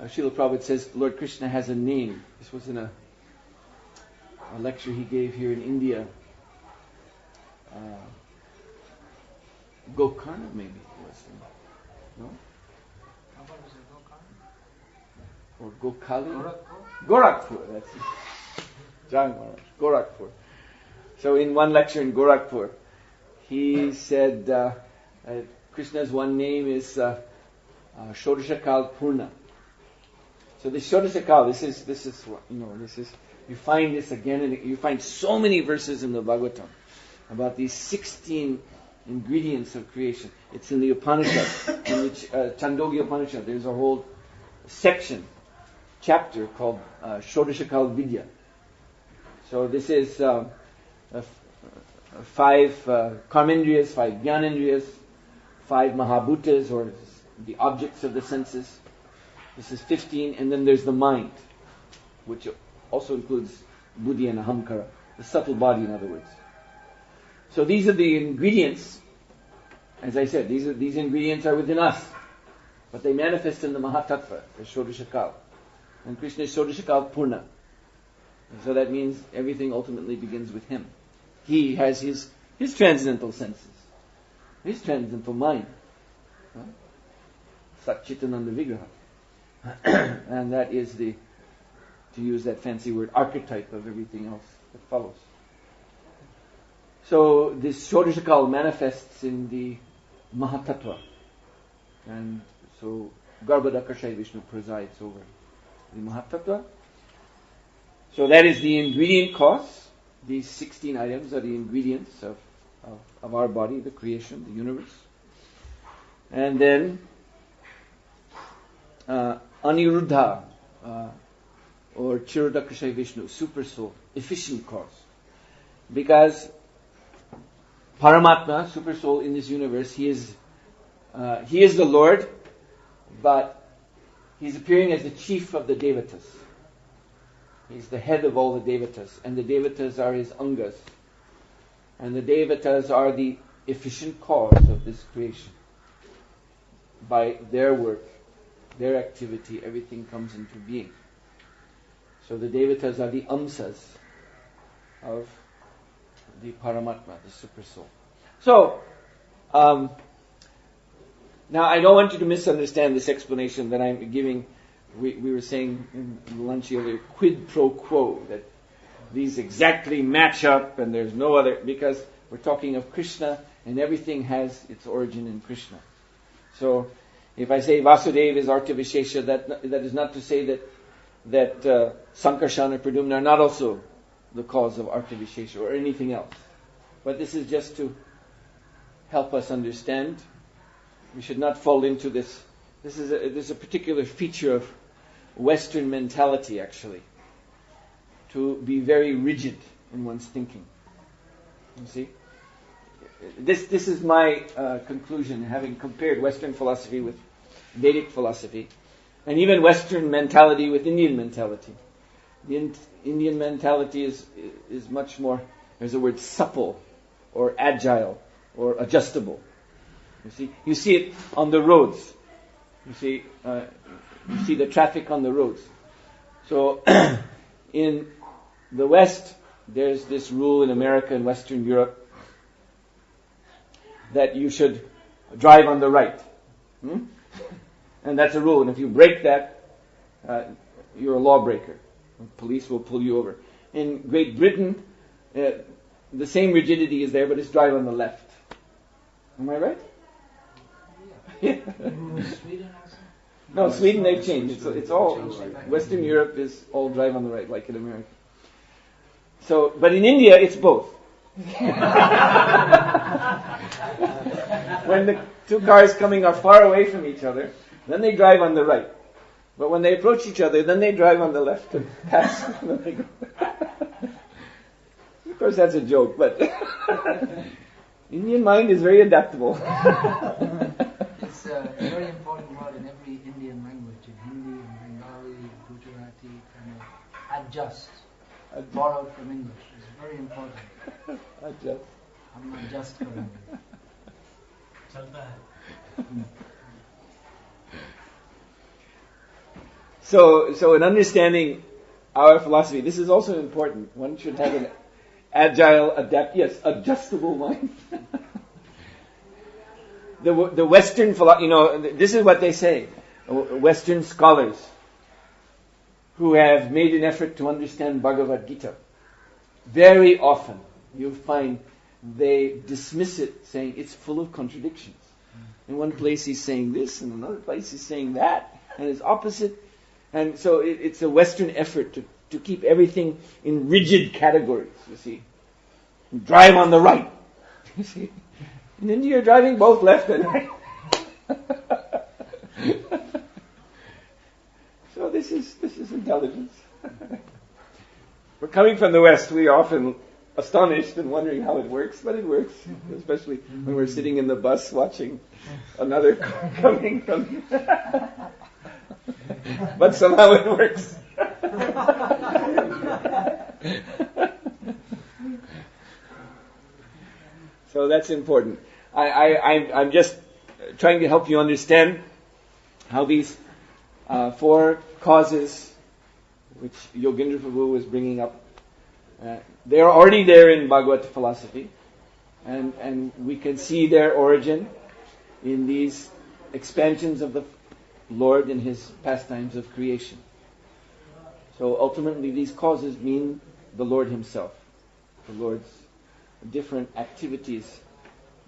Srila Prabhupada says Lord Krishna has a name. This was in a lecture he gave here in India. Gokarna maybe it was. No? How about was it Gokarna? Or Gokali? Gorakhpur? Gorakhpur, that's it. Jai Maharaj, Gorakhpur. So in one lecture in Gorakhpur, he said Krishna's one name is Shodashakal Purna. So this Shodashakal, this is you find this again and you find so many verses in the Bhagavatam about these 16 ingredients of creation. It's in the Upanishad, in which Chandogya Upanishad. There's a whole section, chapter called Shodashakal Vidya. So this is 5 karmendriyas, 5 jnanendriyas, 5 mahabhutas, or the objects of the senses. This is 15, and then there's the mind, which also includes buddhi and ahamkara, the subtle body, in other words. So these are the ingredients. As I said, these ingredients are within us, but they manifest in the Mahatattva, the Shodashakal. And Krishna is Shodashakal Purna. And so that means everything ultimately begins with him. He has his transcendental senses, his transcendental mind. Satchitananda Vigraha. And that is to use that fancy word, archetype of everything else that follows. So this Shodashakal manifests in the Mahatattva. And so Garbhodakasha Vishnu presides over the Mahatattva. So that is the ingredient cause. These 16 items are the ingredients of our body, the creation, the universe. And then Aniruddha or Chirodakasha Vishnu, super soul, efficient cause. Because Paramatma, super soul in this universe, he is the Lord, but he's appearing as the chief of the Devatas. He's the head of all the Devatas, and the Devatas are his Angas. And the Devatas are the efficient cause of this creation. By their work, their activity, everything comes into being. So the Devatas are the Amsas of the Paramatma, the Super Soul. So, now I don't want you to misunderstand this explanation that I'm giving. We were saying in lunch earlier, quid pro quo, that these exactly match up and there's no other, because we're talking of Krishna and everything has its origin in Krishna. So, if I say Vasudeva is Artavishesha, that is not to say that Sankarshan or Pradumna are not also the cause of Artavishesha or anything else. But this is just to help us understand. We should not fall into this. This is a particular feature of Western mentality, actually, to be very rigid in one's thinking. You see? This is my conclusion, having compared Western philosophy with Vedic philosophy, and even Western mentality with Indian mentality. The Indian mentality is much more, there's the word supple, or agile, or adjustable. You see it on the roads. You see the traffic on the roads. So, in the West, there's this rule in America and Western Europe that you should drive on the right. And that's a rule. And if you break that, you're a lawbreaker. The police will pull you over. In Great Britain, the same rigidity is there, but it's drive on the left. Am I right? Yeah. Sweden also? No, Sweden they've changed. It's all Western Europe is all drive on the right, like in America. So, but in India it's both. When the two cars coming are far away from each other, then they drive on the right. But when they approach each other, then they drive on the left and pass. Of course, that's a joke, but Indian mind is very adaptable. It's a very important word in every Indian language, in Hindi, in Bengali, Gujarati, kind of adjust, borrowed from English. It's very important. Adjust. I'm adjust करेंगे. चलता है. So in understanding our philosophy, this is also important. One should have an agile, adjustable mind. The Western philosophy, this is what they say. Western scholars who have made an effort to understand Bhagavad Gita, very often you'll find they dismiss it, saying it's full of contradictions. In one place he's saying this, in another place he's saying that, and it's opposite. And so it's a Western effort to keep everything in rigid categories, you see. Drive on the right. You see. In India you're driving both left and right. So this is intelligence. We're coming from the West, we are often astonished and wondering how it works, but it works, especially when we're sitting in the bus watching another car coming from... But somehow it works. So that's important. I'm just trying to help you understand how these four causes, which Yogendra Prabhu was bringing up, they are already there in Bhagavad philosophy, and we can see their origin in these expansions of the Lord in His pastimes of creation. So ultimately these causes mean the Lord Himself, the Lord's different activities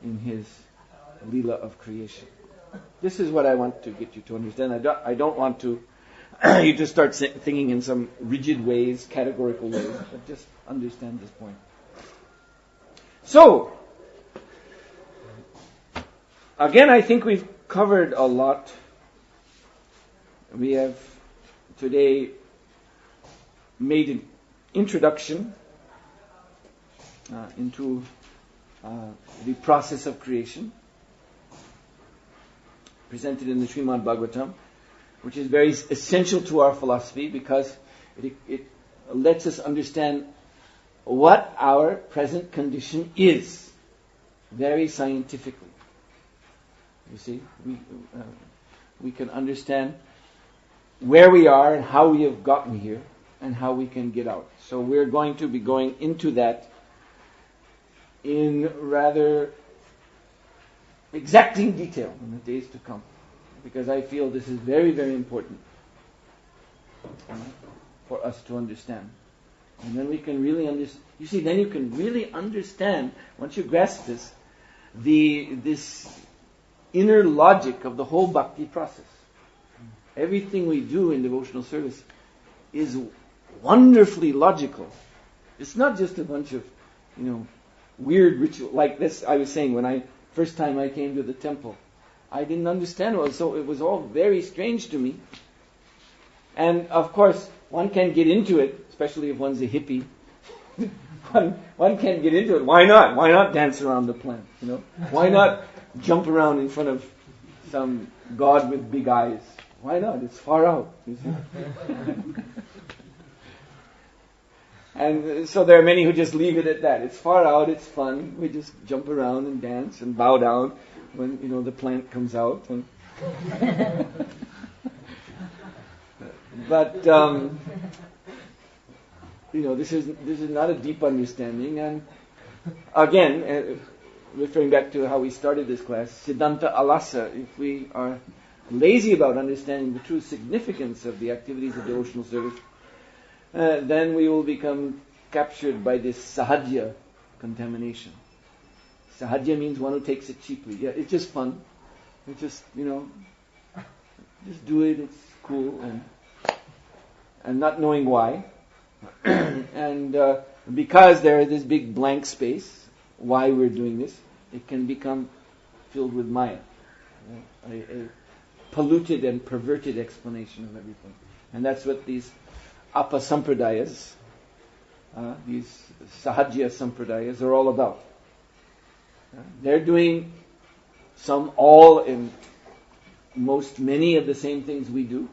in His Leela of creation. This is what I want to get you to understand. I don't want to you to start thinking in some rigid ways, categorical ways, but just understand this point. So, again, I think we've covered a lot. We have today made an introduction into the process of creation, presented in the Srimad Bhagavatam, which is very essential to our philosophy because it lets us understand what our present condition is, very scientifically. You see, we can understand where we are and how we have gotten here and how we can get out. So we're going to be going into that in rather exacting detail in the days to come, because I feel this is very, very important for us to understand. And then we can really understand. You see, then you can really understand, once you grasp this inner logic of the whole bhakti process. Everything we do in devotional service is wonderfully logical. It's not just a bunch of, weird ritual like this. I was saying when first time I came to the temple, I didn't understand it, so it was all very strange to me. And of course, one can get into it, especially if one's a hippie. one can get into it. Why not? Why not dance around the plant? Why not jump around in front of some god with big eyes? Why not? It's far out. You see? And so there are many who just leave it at that. It's far out, it's fun. We just jump around and dance and bow down when the plant comes out. But this is not a deep understanding. And again, referring back to how we started this class, Siddhanta Alasa. If we are lazy about understanding the true significance of the activities of devotional service, then we will become captured by this sahajya contamination. Sahajya means one who takes it cheaply. Yeah, it's just fun. It's just, just do it, it's cool, and not knowing why. And because there is this big blank space, why we're doing this, it can become filled with Maya. A polluted and perverted explanation of everything. And that's what these apasampradayas, these sahajya sampradayas are all about. They're doing many of the same things we do.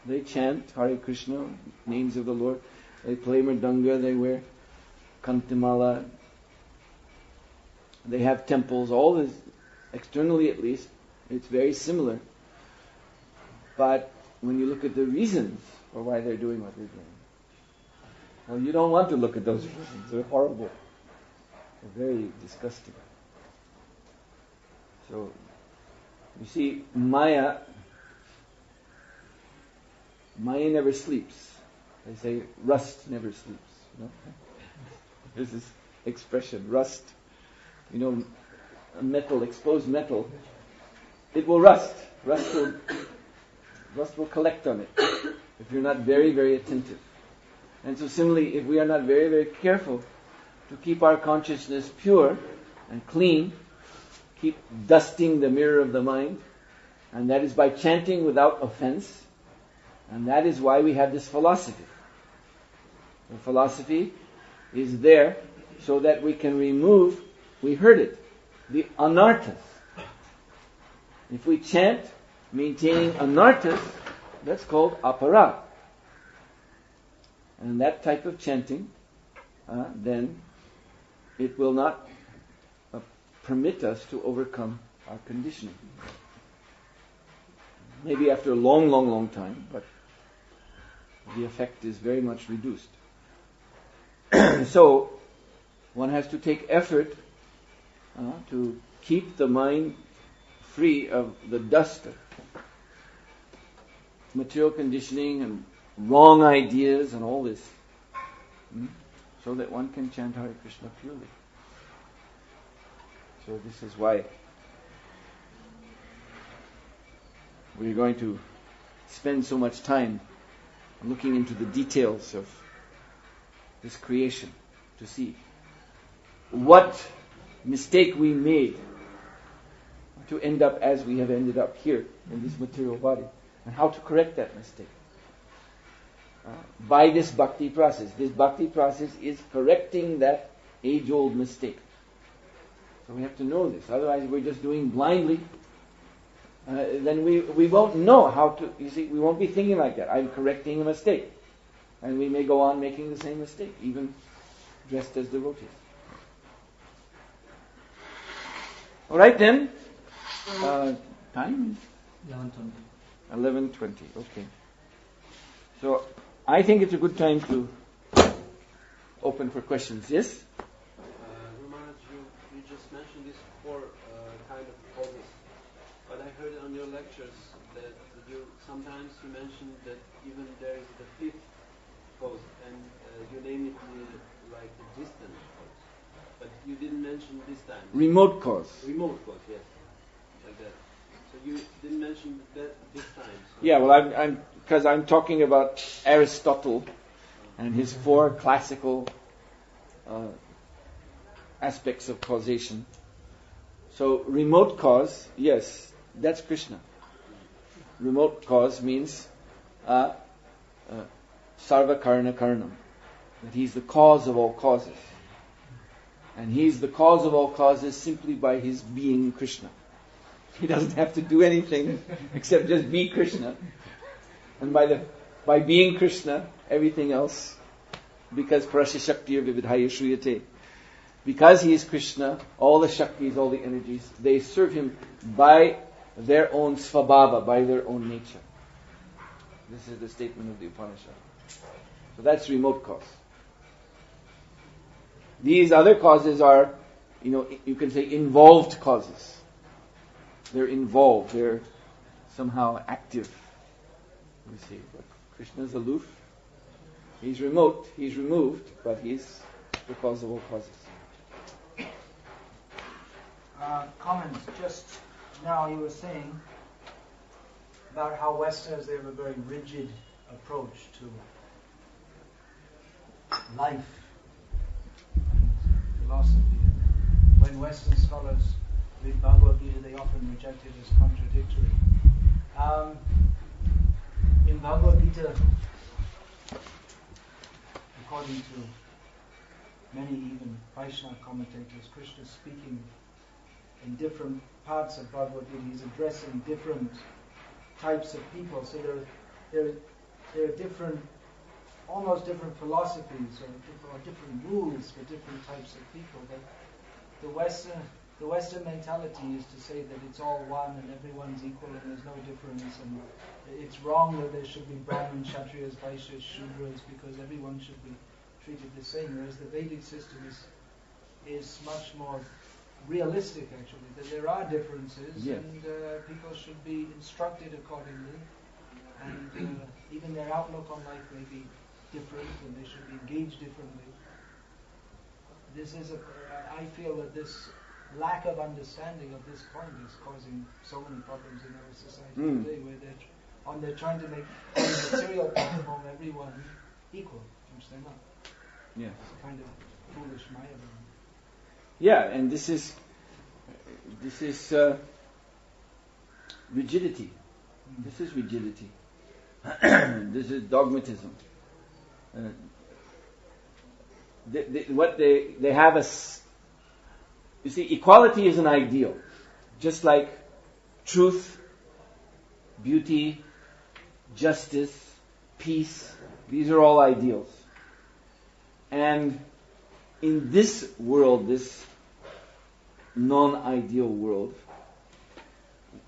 They chant Hare Krishna, names of the Lord. They play mridanga, they wear kantimala. They have temples, all this, externally at least, it's very similar. But when you look at the reasons for why they're doing what they're doing, well, you don't want to look at those reasons. They're horrible. They're very disgusting. So, you see, Maya never sleeps. They say rust never sleeps. There's this expression, rust. Exposed metal, it will rust. Rust will collect on it if you're not very, very attentive. And so similarly, if we are not very, very careful to keep our consciousness pure and clean, keep dusting the mirror of the mind, and that is by chanting without offense, and that is why we have this philosophy. The philosophy is there so that we can remove, we heard it, the anarthas. If we chant maintaining anarthas, that's called aparad. And that type of chanting, then it will not permit us to overcome our conditioning. Maybe after a long, long, long time, but the effect is very much reduced. So, one has to take effort to keep the mind free of the dust of material conditioning and wrong ideas and all this, so that one can chant Hare Krishna purely. So this is why we're going to spend so much time looking into the details of this creation to see what mistake we made to end up as we have ended up here in this material body, and how to correct that mistake by this bhakti process. This bhakti process is correcting that age-old mistake. So we have to know this. Otherwise we're just doing blindly. Then we won't know how to, we won't be thinking like that. I'm correcting a mistake. And we may go on making the same mistake, even dressed as devotees. Alright then. Time is 11:20. Okay. So I think it's a good time to open for questions. Yes? Ramanaj, you just mentioned these four kind of poses. But I heard on your lectures that sometimes you mentioned that even there is the fifth pose, and you name it like the distant pose. But you didn't mention this time. Remote cause. Remote pose, yes. Like that. So you didn't mention that this time. So Yeah, well, because I'm talking about Aristotle and his four classical aspects of causation. So remote cause, yes, that's Krishna. Remote cause means sarva karana karanam, that he's the cause of all causes. And he's the cause of all causes simply by his being Krishna. He doesn't have to do anything except just be Krishna. And by being Krishna, everything else, because Parasya Shaktir Vividhaya Shruyate, because he is Krishna, all the Shaktis, all the energies, they serve him by their own svabhava, by their own nature. This is the statement of the Upanishad. So that's remote cause. These other causes are, you can say involved causes. They're involved, they're somehow active. You see, but Krishna is aloof. He's remote, he's removed, but he's the cause of all causes. comment. Just now you were saying about how Westerners, they have a very rigid approach to life and philosophy. When Western scholars read Bhagavad Gita, they often reject it as contradictory. In Bhagavad Gita, according to many even Vaishnava commentators, Krishna is speaking in different parts of Bhagavad Gita. He's addressing different types of people. So there are different, almost different philosophies or different rules for different types of people. But the Western mentality is to say that it's all one and everyone's equal and there's no difference, and it's wrong that there should be Brahmins, Kshatriyas, Vaishyas, Shudras, because everyone should be treated the same. Whereas the Vedic system is much more realistic, actually, that there are differences, yes, and people should be instructed accordingly, and even their outlook on life may be different, and they should be engaged differently. This is I feel that this lack of understanding of this point is causing so many problems in our society today, where they're trying to make on the material platform everyone equal, which they're not. Yes. It's a kind of foolish Maya. Yeah, and this is rigidity. This is rigidity. This is dogmatism. They have you see, equality is an ideal, just like truth, beauty, justice, peace. These are all ideals. And in this world, this non-ideal world,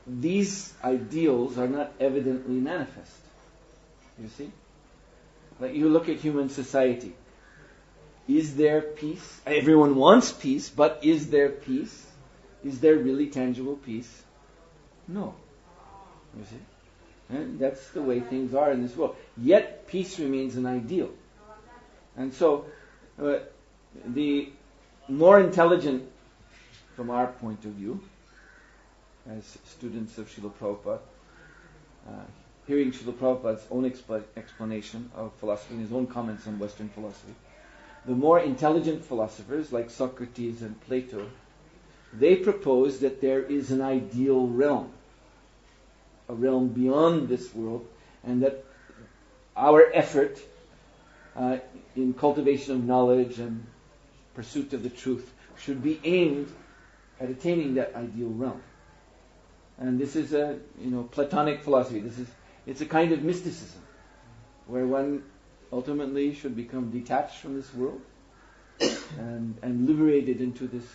these ideals are not evidently manifest. You see? Like you look at human society. Is there peace? Everyone wants peace, but is there peace? Is there really tangible peace? No. You see? And that's the way things are in this world. Yet peace remains an ideal. And so, the more intelligent, from our point of view, as students of Srila Prabhupada, hearing Srila Prabhupada's own explanation of philosophy and his own comments on Western philosophy, the more intelligent philosophers like Socrates and Plato, they propose that there is an ideal realm, a realm beyond this world, and that our effort in cultivation of knowledge and pursuit of the truth should be aimed at attaining that ideal realm. And this is a Platonic philosophy. It's a kind of mysticism where one ultimately should become detached from this world and liberated into this.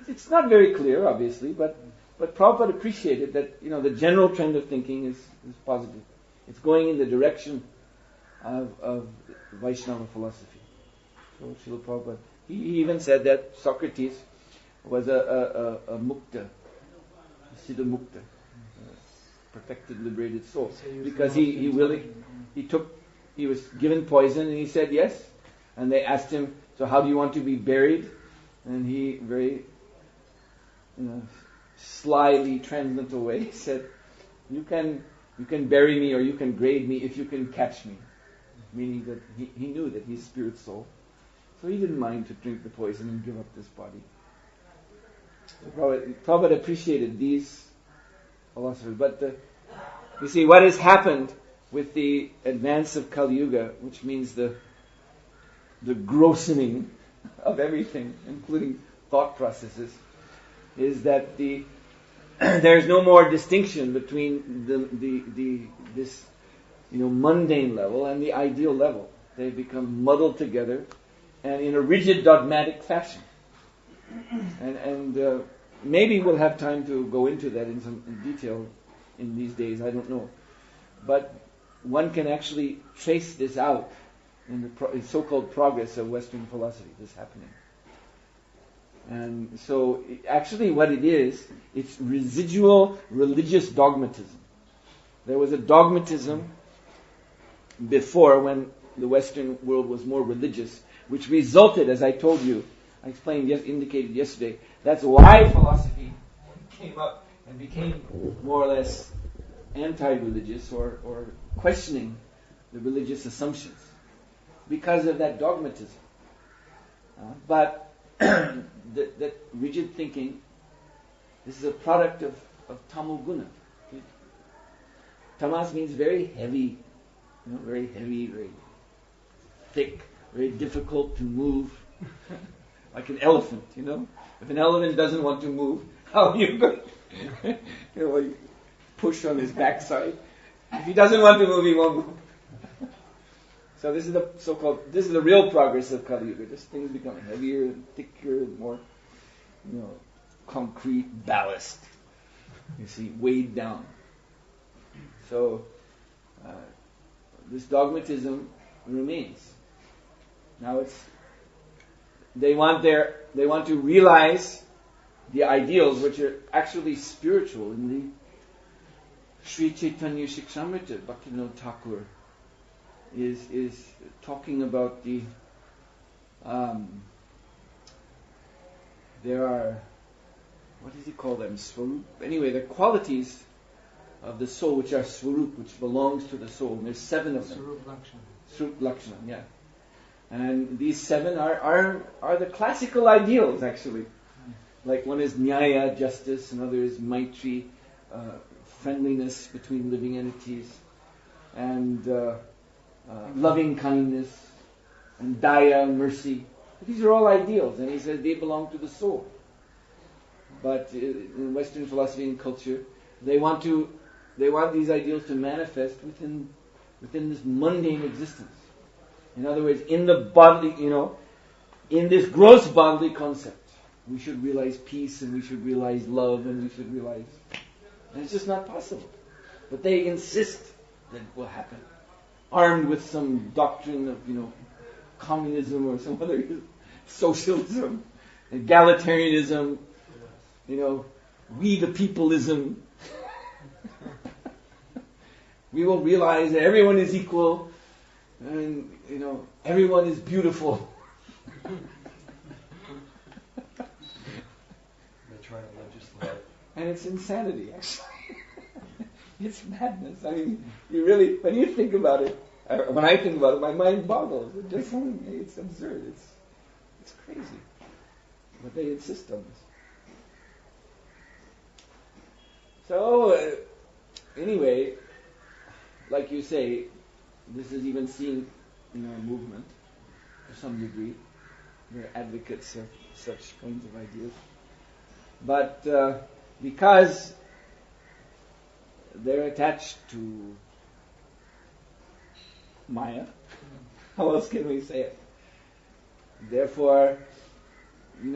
It's not very clear, obviously, but Prabhupada appreciated that the general trend of thinking is positive. It's going in the direction of Vaishnava philosophy. So Srila Prabhupada, he even said that Socrates was a mukta, a siddha mukta, a perfected, liberated soul, because he was given poison and he said yes, and they asked him, so how do you want to be buried? And he very slyly, transcendental way said, you can bury me or you can grave me if you can catch me. Meaning that he knew that he's spirit soul. So he didn't mind to drink the poison and give up this body. So Prabhupada appreciated these philosophers. But you see, what has happened with the advance of Kali Yuga, which means the grossening of everything, including thought processes, is that there's no more distinction between this mundane level and the ideal level. They become muddled together, and in a rigid dogmatic fashion. And maybe we'll have time to go into that in some detail in these days. I don't know, but one can actually trace this out in the so-called progress of Western philosophy. This happening. And so, actually, what it is, it's residual religious dogmatism. There was a dogmatism before, when the Western world was more religious, which resulted, as I told you, I indicated yesterday, That's why philosophy came up and became more or less anti-religious or questioning the religious assumptions because of that dogmatism. But that rigid thinking, this is a product of tamoguna. Tamas means very heavy, very heavy, very thick, very difficult to move, like an elephant. If an elephant doesn't want to move, how are you going to push on his backside? If he doesn't want to move, he won't move. So this is the real progress of Kali Yuga. Just things become heavier and thicker and more, concrete ballast. You see, weighed down. So this dogmatism remains. Now they want to realize the ideals which are actually spiritual. In the Sri Chaitanya Shikshamrita, Bhaktivinoda Thakur is talking about the there are, what does he call them? Swarup. Anyway, the qualities of the soul which are Swarup, which belongs to the soul. And there's 7 of them. Swarup Lakshana, yeah. And these 7 are the classical ideals, actually. Like one is Nyaya, justice, another is Maitri, friendliness between living entities, and loving kindness, and Daya, mercy. These are all ideals, and he says they belong to the soul. But in Western philosophy and culture, they want these ideals to manifest within this mundane existence. In other words, in the bodily, in this gross bodily concept, we should realize peace, and we should realize love, and we should realize, and it's just not possible. But they insist that it will happen, armed with some doctrine of, communism or some other socialism, egalitarianism, we the peopleism. We will realize that everyone is equal, and everyone is beautiful. They're trying to legislate. And it's insanity, actually. It's madness. I mean, when you think about it, when I think about it, my mind boggles. It's absurd. It's crazy. But they insist on this. So, anyway, like you say, this is even seen in our movement to some degree. We're advocates of such kinds of ideas. But because they're attached to Maya, how else can we say it? Therefore,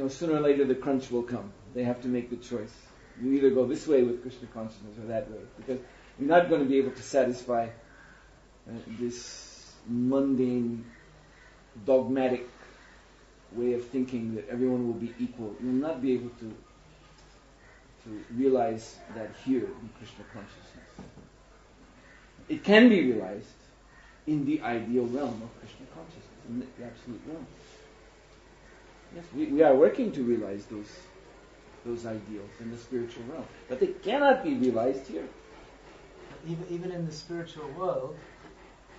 sooner or later the crunch will come. They have to make the choice. You either go this way with Krishna consciousness or that way, because you're not going to be able to satisfy this mundane, dogmatic way of thinking that everyone will be equal. You will not be able to realize that here in Krishna consciousness. It can be realized in the ideal realm of Krishna consciousness, in the absolute realm. Yes, we are working to realize those ideals in the spiritual realm, but they cannot be realized here. Even in the spiritual world,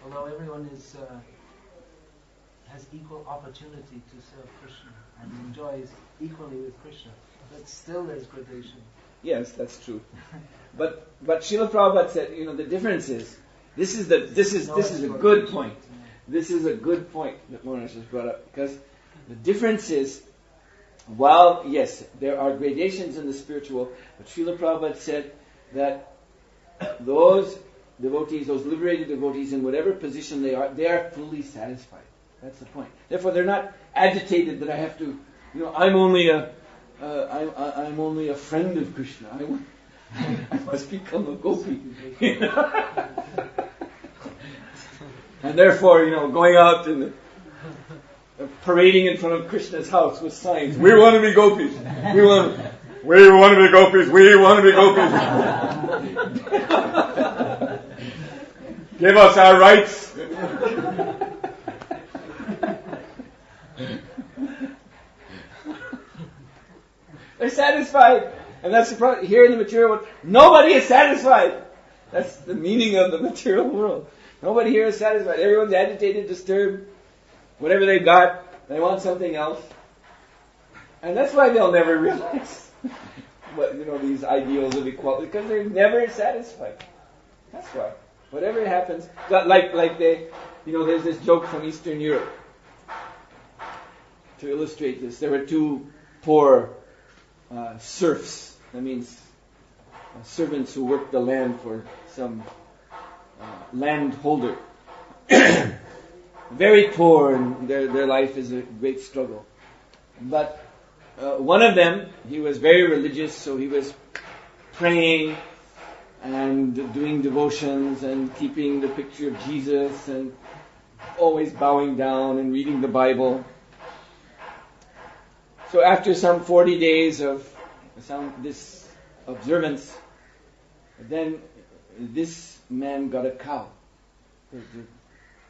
although everyone has equal opportunity to serve Krishna and enjoys equally with Krishna, but still there's gradation. Yes, that's true. But Srila Prabhupada said, the difference is this is a good point. This is a good point that Monash has brought up, because the difference is, while yes, there are gradations in the spiritual, but Srila Prabhupada said that those devotees, those liberated devotees, in whatever position they are fully satisfied. That's the point. Therefore, they're not agitated that I have to, I'm only a friend of Krishna. I must become a gopi. And therefore, going out and parading in front of Krishna's house with signs. We want to be gopis. We want to be gopis. We want to be gopis. Give us our rights. satisfied. And that's the problem. Here in the material world, nobody is satisfied. That's the meaning of the material world. Nobody here is satisfied. Everyone's agitated, disturbed. Whatever they've got, they want something else. And that's why they'll never realize these ideals of equality, because they're never satisfied. That's why. Whatever happens, like there's this joke from Eastern Europe to illustrate this. There were two poor serfs. That means servants who worked the land for some landholder. Very poor, and their life is a great struggle. But one of them, he was very religious, so he was praying and doing devotions and keeping the picture of Jesus and always bowing down and reading the Bible. So after some 40 days of this observance, then this man got a cow.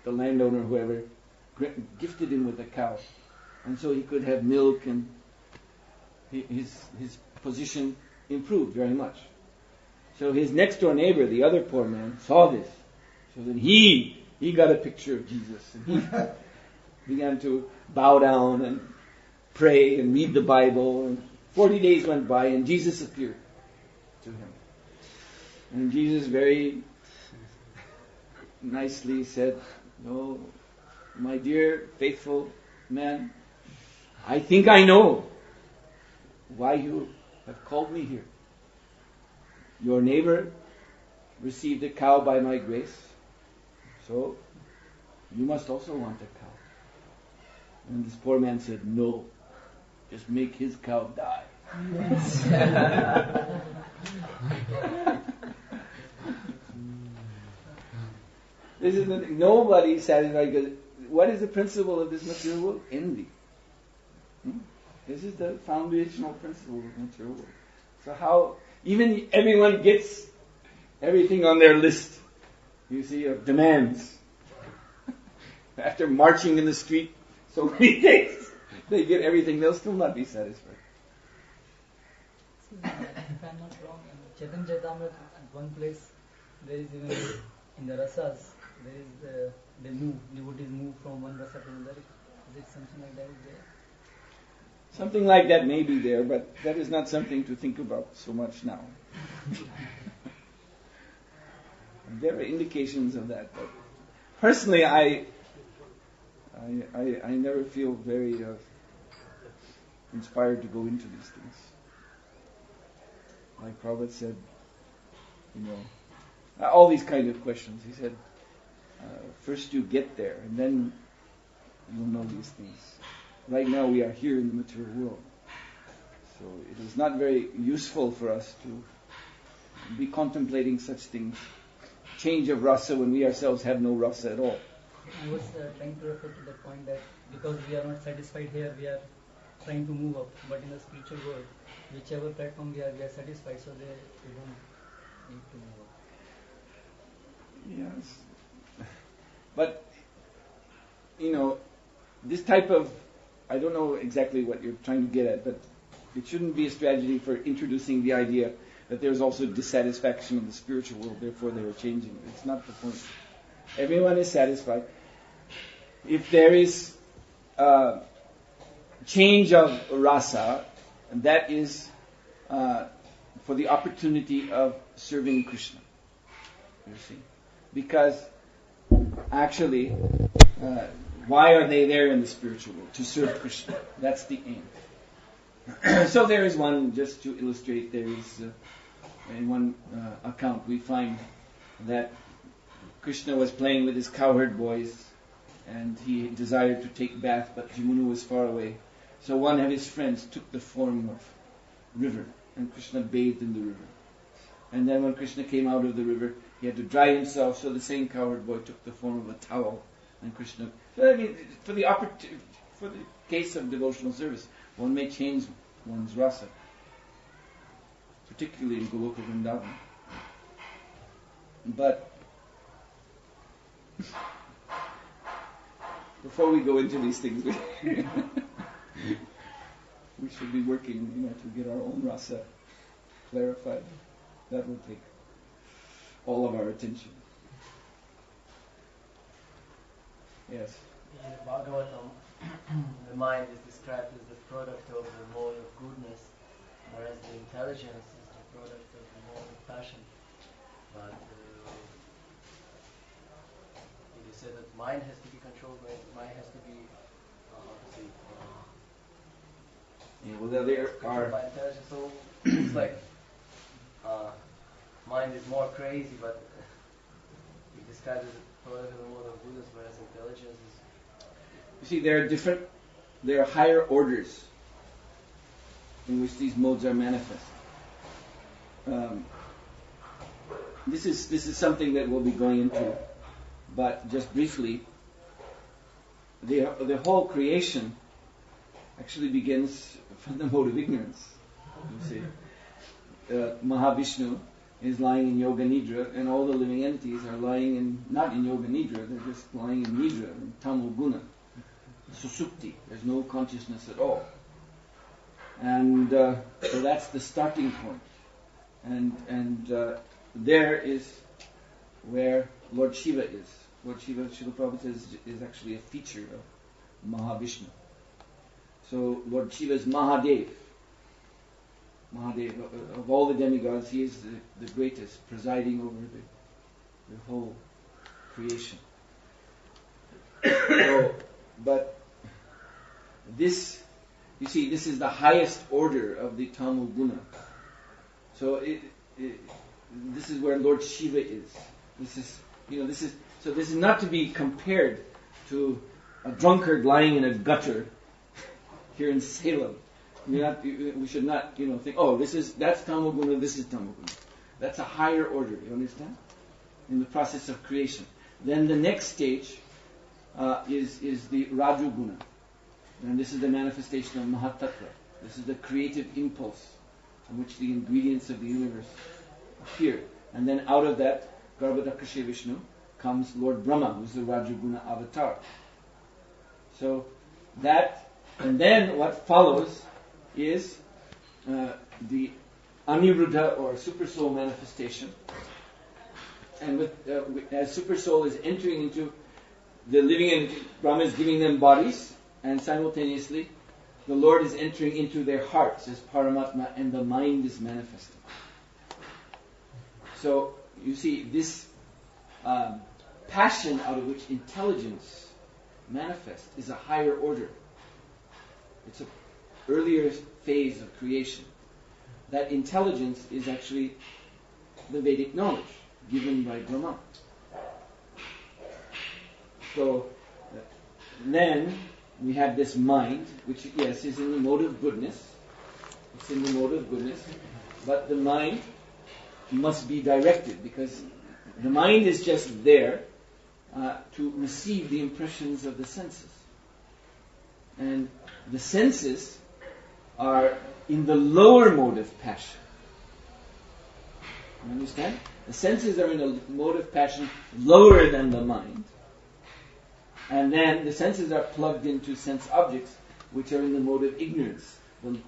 The landowner, whoever, gifted him with a cow. And so he could have milk, and his position improved very much. So his next door neighbor, the other poor man, saw this. So then he got a picture of Jesus, and he began to bow down and pray and read the Bible. And 40 days went by, and Jesus appeared to him. And Jesus very nicely said, "Oh, my dear faithful man, I think I know why you have called me here. Your neighbor received a cow by my grace, so you must also want a cow." And this poor man said, "No, just make his cow die." This is nobody satisfied, because what is the principle of this material world? Envy. This is the foundational principle of material world. So how even everyone gets everything on their list, you see, of demands. After marching in the street so many days, they get everything, they'll still not be satisfied. If I'm not wrong, in Chaitanya Charitamrita, at one place, there is even in the rasas, there is devotees move from one rasa to another. Is it something like that is there? Something like that may be there, but that is not something to think about so much now. There are indications of that, but personally, I never feel very inspired to go into these things. Like Prabhupada said, all these kind of questions. He said, first you get there, and then you'll know these things. Right now we are here in the material world. So it is not very useful for us to be contemplating such things. Change of rasa when we ourselves have no rasa at all. I was trying to refer to the point that because we are not satisfied here, we are trying to move up. But in the spiritual world, whichever platform we are satisfied, so we don't need to move up. Yes. But, this type of, I don't know exactly what you're trying to get at, but it shouldn't be a strategy for introducing the idea that there's also dissatisfaction in the spiritual world, therefore they are changing. It's not the point. Everyone is satisfied. If there is change of rasa, that is for the opportunity of serving Krishna. You see? Because actually, why are they there in the spiritual world? To serve Krishna. That's the aim. So there is one, just to illustrate, there is in one account we find that Krishna was playing with his cowherd boys and he desired to take bath, but Jamuna was far away. So one of his friends took the form of river, and Krishna bathed in the river. And then when Krishna came out of the river, he had to dry himself, so the same cowherd boy took the form of a towel, and Krishna... So, I mean, for the case of devotional service, one may change one's rasa, particularly in Goloka Vrindavan. But before we go into these things, we should be working, to get our own rasa clarified. That will take all of our attention. Yes. In the Bhagavatam, the mind is described as the product of the mode of goodness, whereas the intelligence is the product of the mode of passion. But you said that mind has to be controlled by mind has to be There controlled by intelligence. So it's like mind is more crazy, but you describe it as the product of the mode of goodness, whereas intelligence is. You see, there are higher orders in which these modes are manifest. This is something that we'll be going into, but just briefly, the whole creation actually begins from the mode of ignorance. You see, Mahavishnu is lying in Yoga Nidra, and all the living entities are lying not in Yoga Nidra, they're just lying in Nidra, in Tamo Guna, Susupti. There's no consciousness at all. And so that's the starting point. And there is where Lord Shiva is. Lord Shiva, Srila Prabhupada says, is actually a feature of Mahavishnu. So Lord Shiva is Mahadev. Mahadev, of all the demigods, he is the greatest, presiding over the whole creation. But this, you see, this is the highest order of the Tamo Guna. So this is where Lord Shiva is. This is not to be compared to a drunkard lying in a gutter here in Salem. We should not, think, that's Tamo Guna, this is Tamo Guna. That's a higher order, you understand? In the process of creation. Then the next stage is the Raju Guna. And this is the manifestation of Mahatattva. This is the creative impulse in which the ingredients of the universe appear. And then out of that, Garbhodakasha Vishnu, comes Lord Brahma, who's the Rajaguna avatar. So that, and then what follows is the Aniruddha or Super Soul manifestation. And as Super Soul is entering into the living entity, Brahma is giving them bodies, and simultaneously the Lord is entering into their hearts as Paramatma, and the mind is manifesting. So you see, this passion out of which intelligence manifests is a higher order. It's an earlier phase of creation. That intelligence is actually the Vedic knowledge given by Brahma. So then we have this mind, which yes is in the mode of goodness. It's in the mode of goodness, but the mind must be directed, because the mind is just there to receive the impressions of the senses. And the senses are in the lower mode of passion. You understand? The senses are in a mode of passion lower than the mind. And then the senses are plugged into sense objects, which are in the mode of ignorance,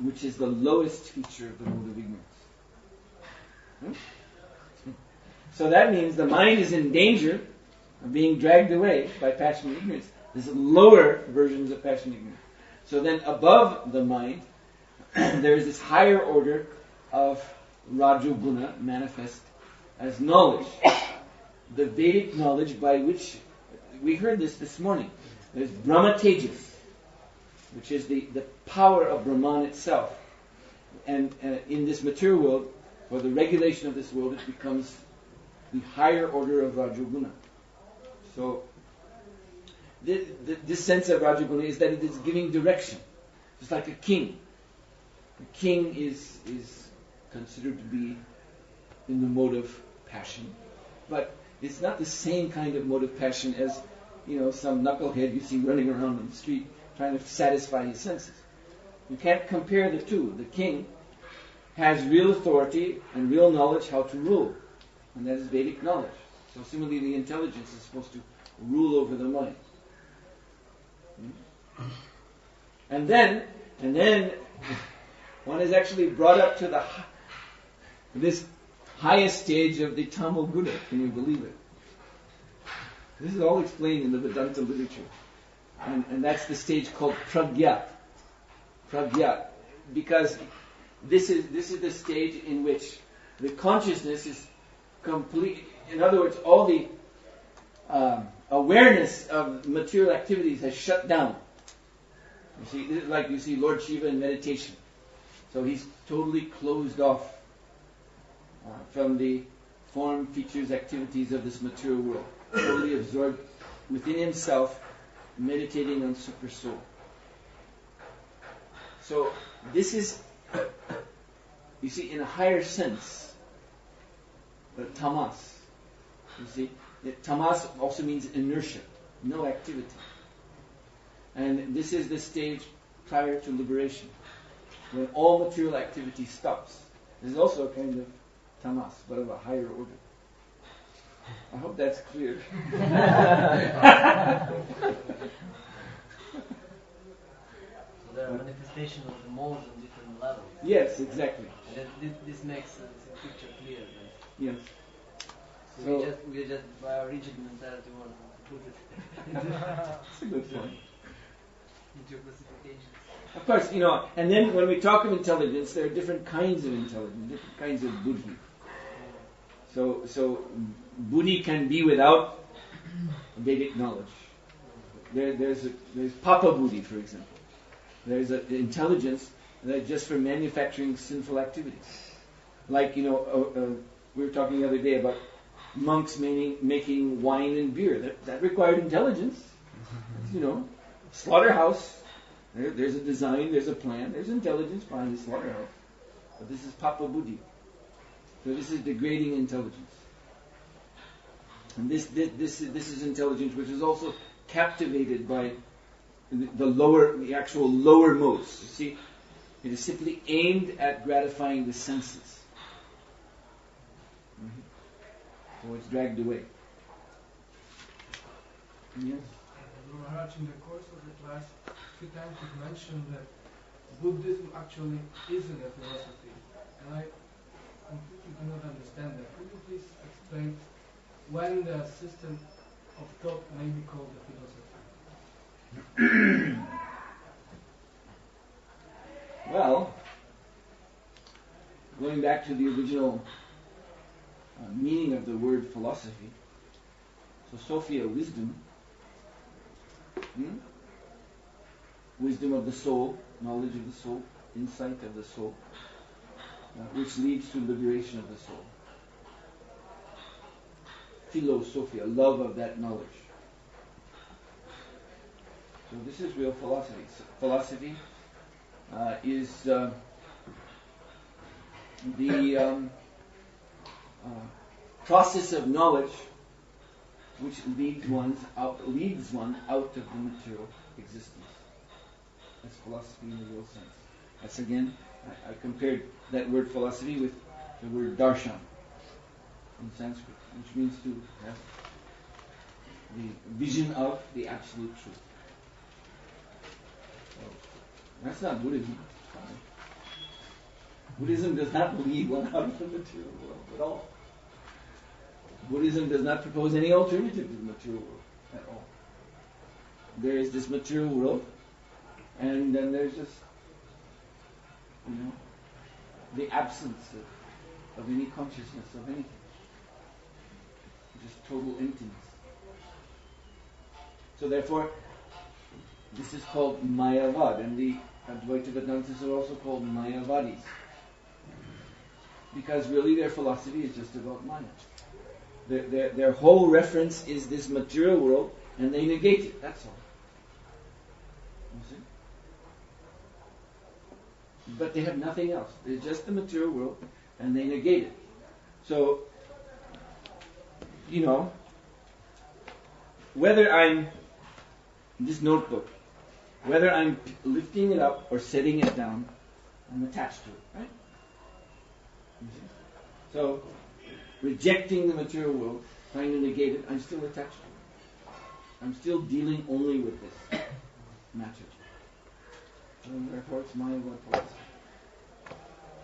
which is the lowest feature of the mode of ignorance. So that means the mind is in danger of being dragged away by passion and ignorance. There's lower versions of passion and ignorance. So then above the mind, there is this higher order of Rajoguna manifest as knowledge. The Vedic knowledge by which, we heard this morning, there's Brahma Tejas, which is the power of Brahman itself. And in this material world, for the regulation of this world, it becomes the higher order of Rajoguna. So, this sense of Rajoguna is that it is giving direction. It's like a king. The king is considered to be in the mode of passion, but it's not the same kind of mode of passion as, some knucklehead you see running around on the street trying to satisfy his senses. You can't compare the two. The king has real authority and real knowledge how to rule, and that is Vedic knowledge. So similarly, the intelligence is supposed to rule over the mind. And then one is actually brought up to this highest stage of the Tamo Guna. Can you believe it? This is all explained in the Vedanta literature. And that's the stage called Pragyat. Pragyat. Because this is the stage in which the consciousness is complete. In other words, all the awareness of material activities has shut down. You see, this is like you see Lord Shiva in meditation. So he's totally closed off from the form, features, activities of this material world. Totally absorbed within himself, meditating on Super Soul. So this is, you see, in a higher sense, tamas. You see, tamas also means inertia, no activity. And this is the stage prior to liberation, when all material activity stops. This is also a kind of tamas, but of a higher order. I hope that's clear. So there are manifestations of the modes on different levels. Yes, exactly. And this makes the picture clear. Right? Yes. So we just by our rigid mentality want to put it That's a good point. into classifications. Of course, and then when we talk of intelligence, there are different kinds of intelligence, different kinds of buddhi. So buddhi can be without Vedic knowledge. There's papa buddhi, for example. There's an intelligence that just for manufacturing sinful activities. Like, we were talking the other day about monks making wine and beer. That required intelligence. Slaughterhouse. There's a design, there's a plan, there's intelligence behind the slaughterhouse. But this is papa buddhi. So this is degrading intelligence. And this is intelligence which is also captivated by the actual lower modes. You see, it is simply aimed at gratifying the senses. So it's dragged away. Yes? Guru Maharaj, in the course of the class, a few times you've mentioned that Buddhism actually isn't a philosophy. And I completely do not understand that. Could you please explain when the system of thought may be called a philosophy? Well, going back to the original meaning of the word philosophy, so Sophia, wisdom, wisdom of the soul, knowledge of the soul, insight of the soul, which leads to liberation of the soul. Philosophia, love of that knowledge. So this is real philosophy. So philosophy is the process of knowledge which leads one out of the material existence. That's philosophy in the real sense. That's again, I compared that word philosophy with the word darshan in Sanskrit, which means to have the vision of the absolute truth. So, that's not Buddhism. Buddhism does not lead one out of the material world at all. Buddhism does not propose any alternative to the material world at all. There is this material world, and then there's just, the absence of any consciousness of anything. Just total emptiness. So therefore, this is called Mayavad, and the Advaita Vedantas are also called Mayavadis. Because really their philosophy is just about Maya. Their whole reference is this material world, and they negate it, that's all. You see? But they have nothing else. It's just the material world, and they negate it. So, whether I'm, this notebook, whether I'm lifting it up or setting it down, I'm attached to it, right? You see? So, rejecting the material world, trying to negate it, I'm still attached to it. I'm still dealing only with this matter. And therefore it's Mayavad philosophy.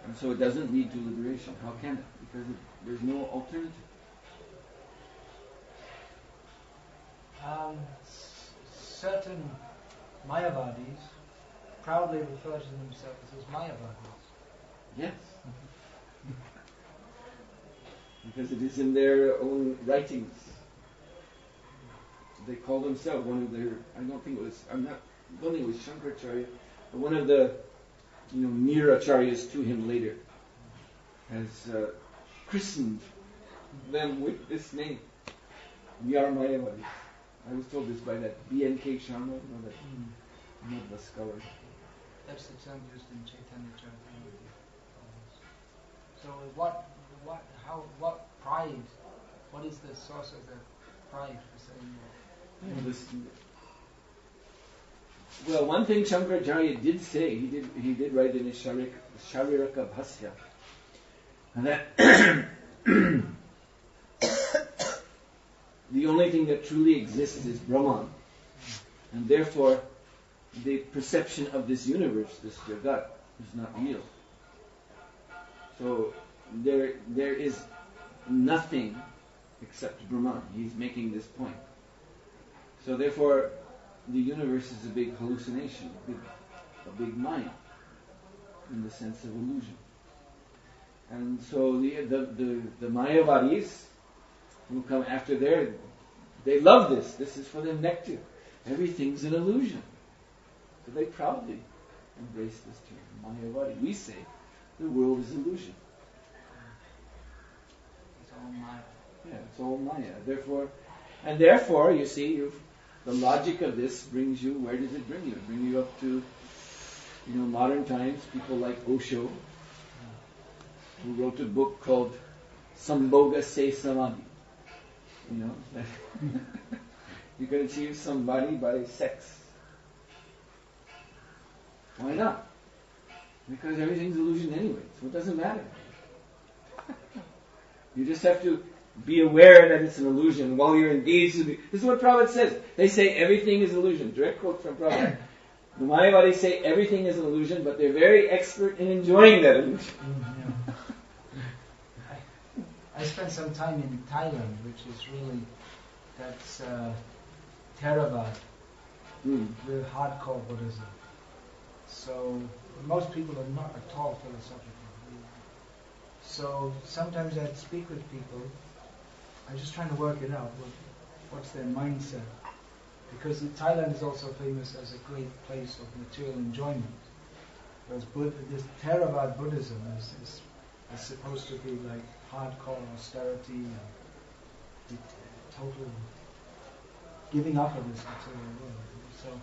And so it doesn't lead to liberation. How can it? Because there's no alternative. Certain Mayavadis proudly refer to themselves as Mayavadis. Yes. Because it is in their own writings. They call themselves one of their, I don't think it was Shankaracharya, but one of the, near acharyas to him later has christened them with this name. We are Mayavadis. I was told this by that B.N.K. Sharma, the scholar. That's the term used in Chaitanya Charitamrita. So what pride, what is the source of the pride for saying that? Well, one thing Shankaracharya did say, he did write in his Shariraka Bhasya, and that the only thing that truly exists is Brahman, and therefore the perception of this universe, this Jagat, is not real. So there is nothing except Brahman. He's making this point. So therefore, the universe is a big hallucination, a big mind, in the sense of illusion. And so the Mayavadis who come after they love this. This is for them nectar. Everything's an illusion. So they proudly embrace this term, Mayavadi. We say the world is illusion. It's all Maya. Yeah, it's all Maya. Therefore, you see, the logic of this brings you, where does it bring you? It brings you up to, modern times, people like Osho, who wrote a book called Sambhoga Se Samadhi. That you can achieve samadhi by sex. Why not? Because everything's illusion anyway, so it doesn't matter. You just have to be aware that it's an illusion while you're engaged in it. This is what Prabhupada says. They say everything is illusion. Direct quote from Prabhupada. The Mayavadis say everything is an illusion, but they're very expert in enjoying that illusion. I spent some time in Thailand, which is really, that's Theravada, the hardcore Buddhism. So most people are not at all philosophical. So sometimes I'd speak with people, I'm just trying to work it out, what's their mindset. Because Thailand is also famous as a great place of material enjoyment. Whereas this Theravada Buddhism is supposed to be like hardcore austerity and total giving up of this material world.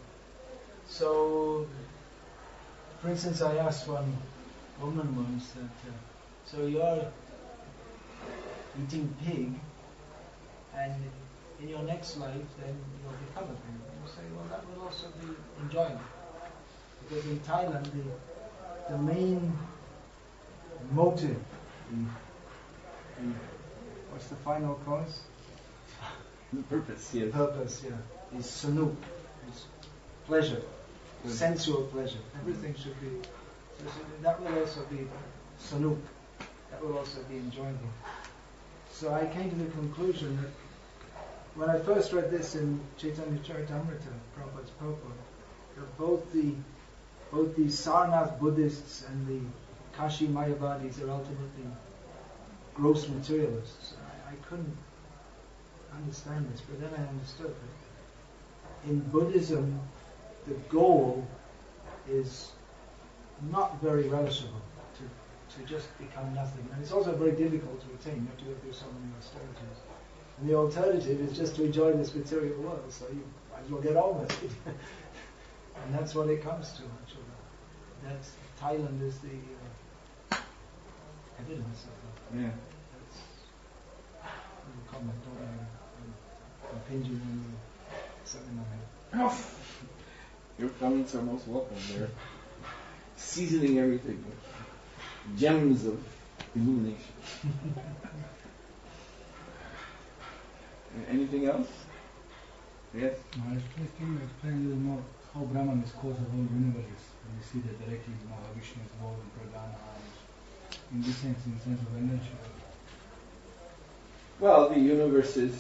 So, for instance, I asked one woman once that, so you're eating pig, and in your next life, then you'll become a pig. And you say, well, that will also be enjoyment. Because in Thailand, the main motive, what's the final cause? The purpose, yes. Purpose, yeah. Is sanuk, is pleasure, sensual pleasure. Everything should be, so that will also be sanuk, that will also be enjoyable. So I came to the conclusion that when I first read this in Chaitanya Charitamrita, Prabhupada's purport, that both the Sarnath Buddhists and the Kashi Mayavadis are ultimately gross materialists. I couldn't understand this, but then I understood that in Buddhism, the goal is not very relishable, to just become nothing. And it's also very difficult to attain. You have to go through so many austerities. And the alternative is just to enjoy this material world, so you might as well get on with it. And that's what it comes to, actually. Thailand is the evidence of that. Yeah. That's a comment, impinging on something like that. Oh, your comments are most welcome. They're seasoning everything with gems of illumination. Anything else? Yes? Maharaj, please can you explain a little more how Brahman is cause of all universes. When we see that directly Mahavishnu is involved in Pradhana, in this sense, in the sense of energy. Well, the universe is,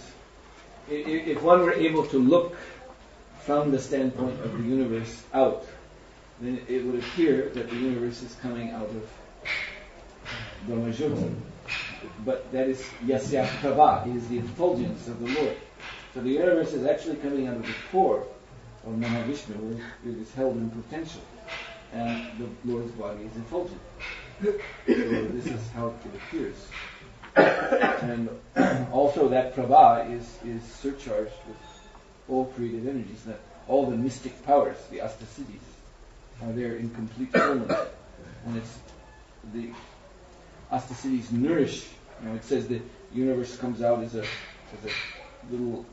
if one were able to look from the standpoint of the universe out, then it would appear that the universe is coming out of Brahmajyoti. But that is Yasya Prabha, it is the effulgence of the Lord. So the universe is actually coming out of the core of Mahavishnu, where it is held in potential. And the Lord's body is effulgent. So this is how it appears. And also that Prabha is surcharged with all creative energies, that all the mystic powers, the Astasiddhis, are there in complete fullness. And it's the Astasiddhis nourish. It says the universe comes out as a little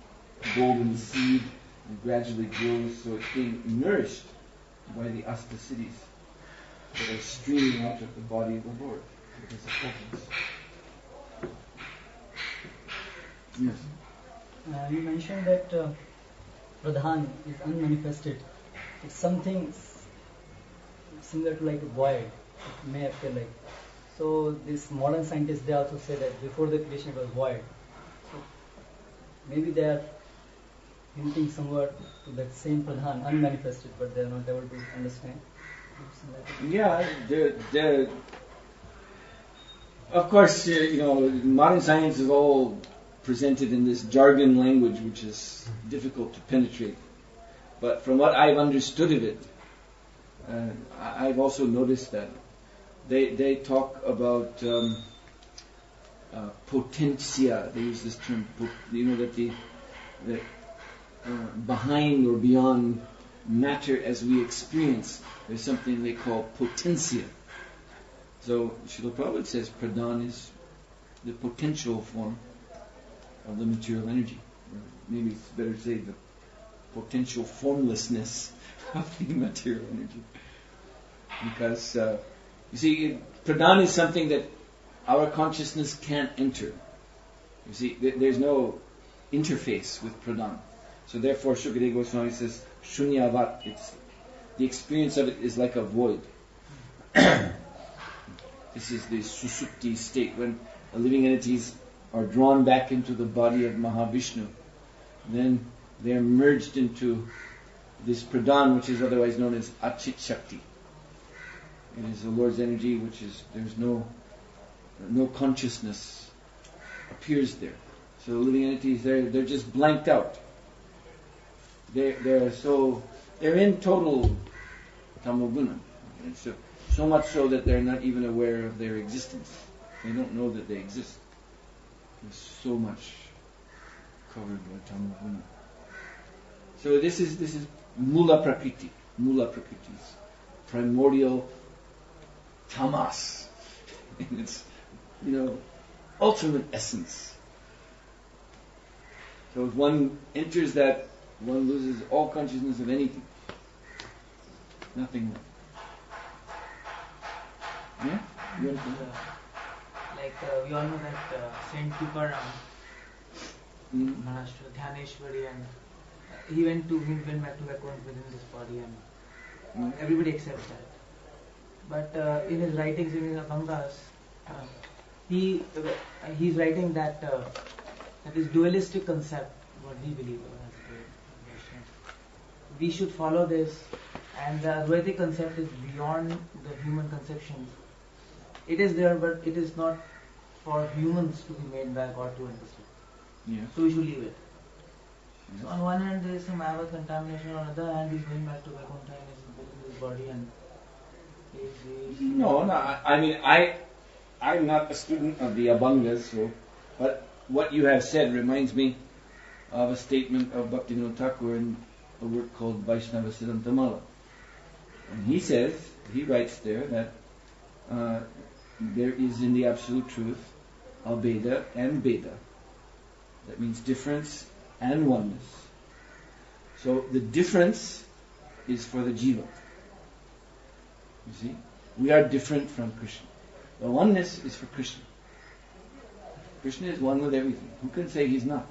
golden seed and gradually grows, so it's being nourished by the Astasiddhis that are streaming out of the body of the Lord. Because of focus. Yes. You mentioned that Pradhan is unmanifested. It's something similar to like a void. It may appear like. So these modern scientists, they also say that before the creation it was void. So maybe they are hinting somewhere to that same Pradhan, unmanifested, but they are not able to understand. Yeah, they're of course, modern science is all presented in this jargon language, which is difficult to penetrate. But from what I've understood of it, I've also noticed that they talk about potentia. They use this term, that behind or beyond matter as we experience, there's something they call potentia. So Srila Prabhupada says Pradhan is the potential form of the material energy. Or maybe it's better to say the potential formlessness of the material energy. Because, you see, Pradhan is something that our consciousness can't enter. You see, there's no interface with Pradhan. So therefore Shukadeva Goswami says, Shunyavat, the experience of it is like a void. This is the Susupti state, when the living entities are drawn back into the body of Mahavishnu. Then they are merged into this Pradhan, which is otherwise known as Achit Shakti. It is the Lord's energy, which is, there's no consciousness appears there. So the living entities, they're just blanked out. They're in total tamoguna. So much so that they're not even aware of their existence. They don't know that they exist. There's so much covered by tamoguna. So this is Mula Prakriti. Mula Prakriti's primordial tamas. And it's, ultimate essence. So if one enters that, one loses all consciousness of anything. Nothing more. Yeah? We all know that Saint Tukaram, Maharashtra, Dhyaneshwari, and he went back to Vaikuntha within this body, and everybody accepts that. But in his writings, in his Abhangas, he's writing that this dualistic concept, what we believe, we should follow this, and the Advaita concept is beyond the human conceptions. It is there, but it is not for humans to be made by God to understand. Yeah. So we should leave it. Yes. So on one hand there is some Ava contamination, on the other hand he's going back to Vaikuntha in his body, and No, I mean, I'm not a student of the Abhangas, but what you have said reminds me of a statement of Bhaktivinoda Thakur in a work called Vaishnava Siddhantamala. And he writes there that there is in the Absolute Truth Abheda and Bheda. That means difference and oneness. So the difference is for the jiva. You see? We are different from Krishna. The oneness is for Krishna. Krishna is one with everything. Who can say he's not?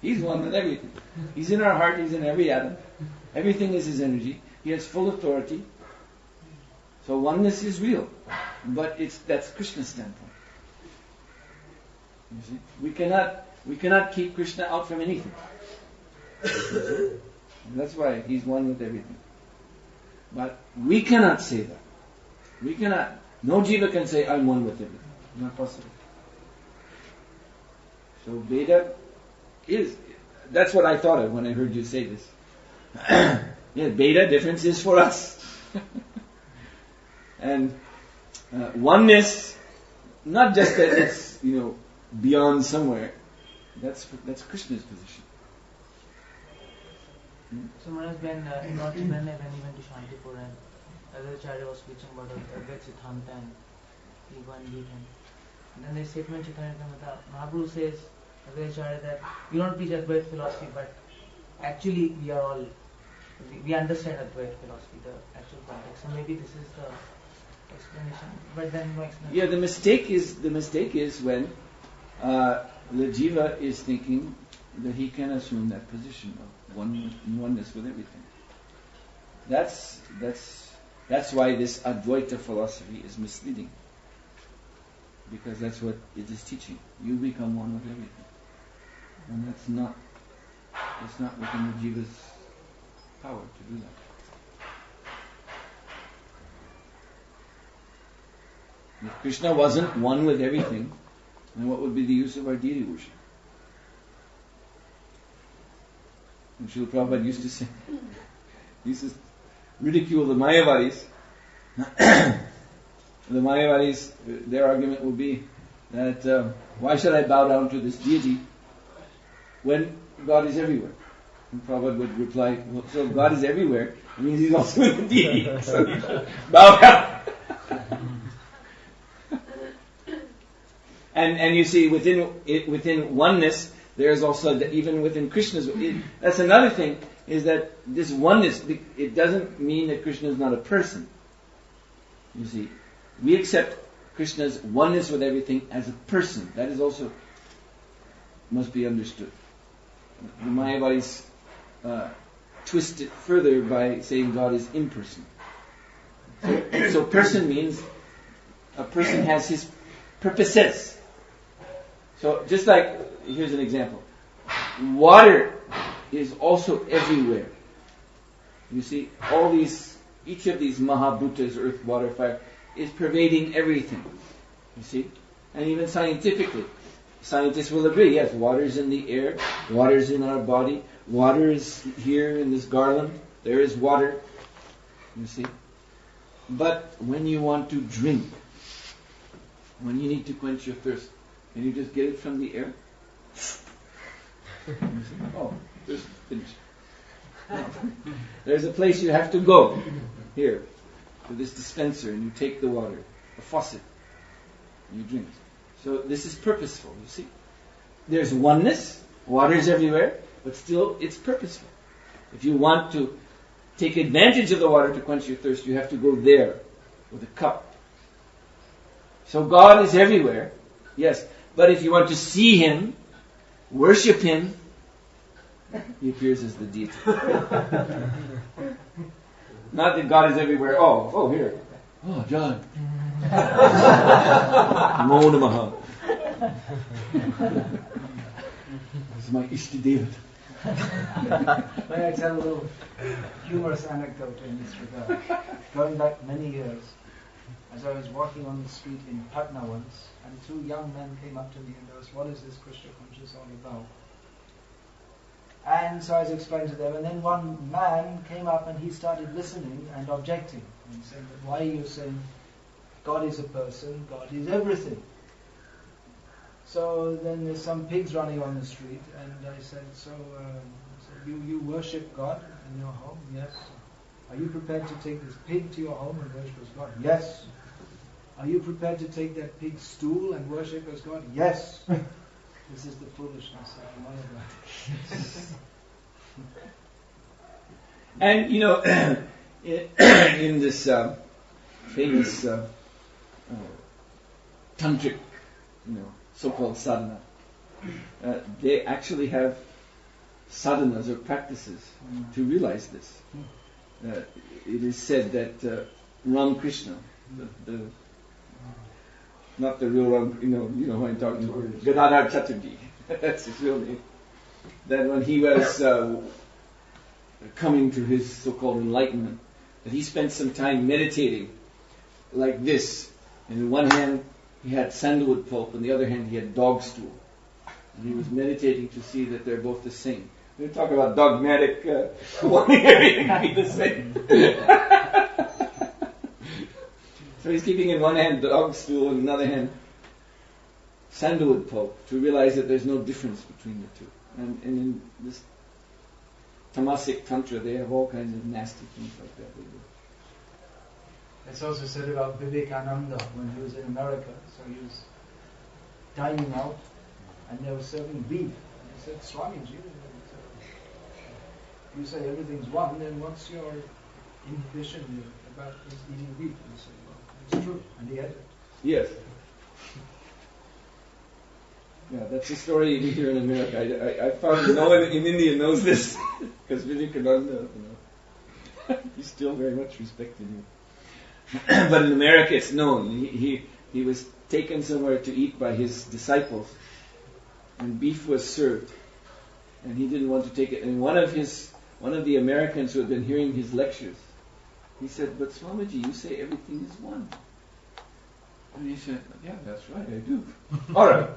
He's one with everything. He's in our heart, He's in every atom. Everything is His energy. He has full authority. So oneness is real. But that's Krishna's standpoint. You see? We cannot keep Krishna out from anything. That's why He's one with everything. But we cannot say that. We cannot. No jiva can say, I'm one with everything. Not possible. So Veda is, that's what I thought of when I heard you say this. Yeah, Veda difference is for us. And oneness, not just that it's, beyond somewhere. That's Krishna's position. So Maharaj, when he went to Shantipur and Advaita was preaching about Advaita Siddhanta and Ego and Deep, and then the statement Chaitanya Mahaprabhu says Advaita that we don't preach Advaita philosophy, but actually we understand Advaita philosophy, the actual context. So maybe this is the explanation, but then no explanation. Yeah, the mistake is when the jiva is thinking that he can assume that position of oneness with everything. That's why this Advaita philosophy is misleading. Because that's what it is teaching. You become one with everything. And it's not within the jiva's power to do that. If Krishna wasn't one with everything, then what would be the use of our deity worship? And Srila Prabhupada used to ridicule the Mayavadis. The Mayavadis, their argument would be that why should I bow down to this deity when God is everywhere? And Prabhupada would reply, well, so if God is everywhere, it means He's also in the deity. So you should bow down. And you see, within oneness, there's also, even within Krishna's, that's another thing, is that this oneness, it doesn't mean that Krishna is not a person. You see, we accept Krishna's oneness with everything as a person. That is also, must be understood. The Mayavadis twist it further by saying God is impersonal. So person means a person has his purposes. So just like, here's an example. Water is also everywhere. You see, each of these Mahabhutas, earth, water, fire, is pervading everything. You see? And even scientifically, scientists will agree, yes, water is in the air, water is in our body, water is here in this garland, there is water. You see? But when you want to drink, when you need to quench your thirst, can you just get it from the air? Oh, just finished. No. There's a place you have to go. Here, to this dispenser, and you take the water, a faucet, and you drink. So this is purposeful, you see. There's oneness, water is everywhere, but still it's purposeful. If you want to take advantage of the water to quench your thirst, you have to go there with a cup. So God is everywhere, yes, but if you want to see Him, worship Him, He appears as the deity. Not that God is everywhere. Oh, here. Oh, John. Namo Namaha. This is my Ishti David. May I tell a little humorous anecdote in this regard? Going back many years, as I was walking on the street in Patna once, and two young men came up to me and asked, what is this Krishna consciousness all about? And so I was explaining to them, and then one man came up and he started listening and objecting, and saying, but why are you saying God is a person, God is everything? So then there's some pigs running on the street, and I said, so you worship God in your home? Yes. Are you prepared to take this pig to your home and worship as God? Yes. Are you prepared to take that pig's stool and worship as God? Yes. This is the foolishness of Mayavada. And in this famous tantric, so-called sadhana, they actually have sadhanas or practices to realize this. It is said that Ramakrishna, not the real Ram, you know who I'm talking about, Gadadhar Chatterjee, that's his real name, that when he was coming to his so-called enlightenment, that he spent some time meditating like this. And in one hand he had sandalwood pulp, and the other hand he had dog stool. And he was meditating to see that they're both the same. We talk about dogmatic, wanting everything to be the same. So he's keeping in one hand dog stool and in another hand sandalwood pulp to realize that there's no difference between the two. And in this Tamasic Tantra, they have all kinds of nasty things like that they do. It's also said about Vivekananda when he was in America. So he was dining out and they were serving beef. And he said, Swamiji, you say everything's one, then what's your inhibition about eating beef? And he said, well, it's true. And he ate it. Yes. Yeah, that's a story even here in America. I found no one in India knows this because Vivekananda, he's still very much respected here. But in America, it's known. He was taken somewhere to eat by his disciples, and beef was served, and he didn't want to take it. And one of the Americans who had been hearing his lectures, he said, "But Swamiji, you say everything is one." And he said, "Yeah, that's right, I do." All right.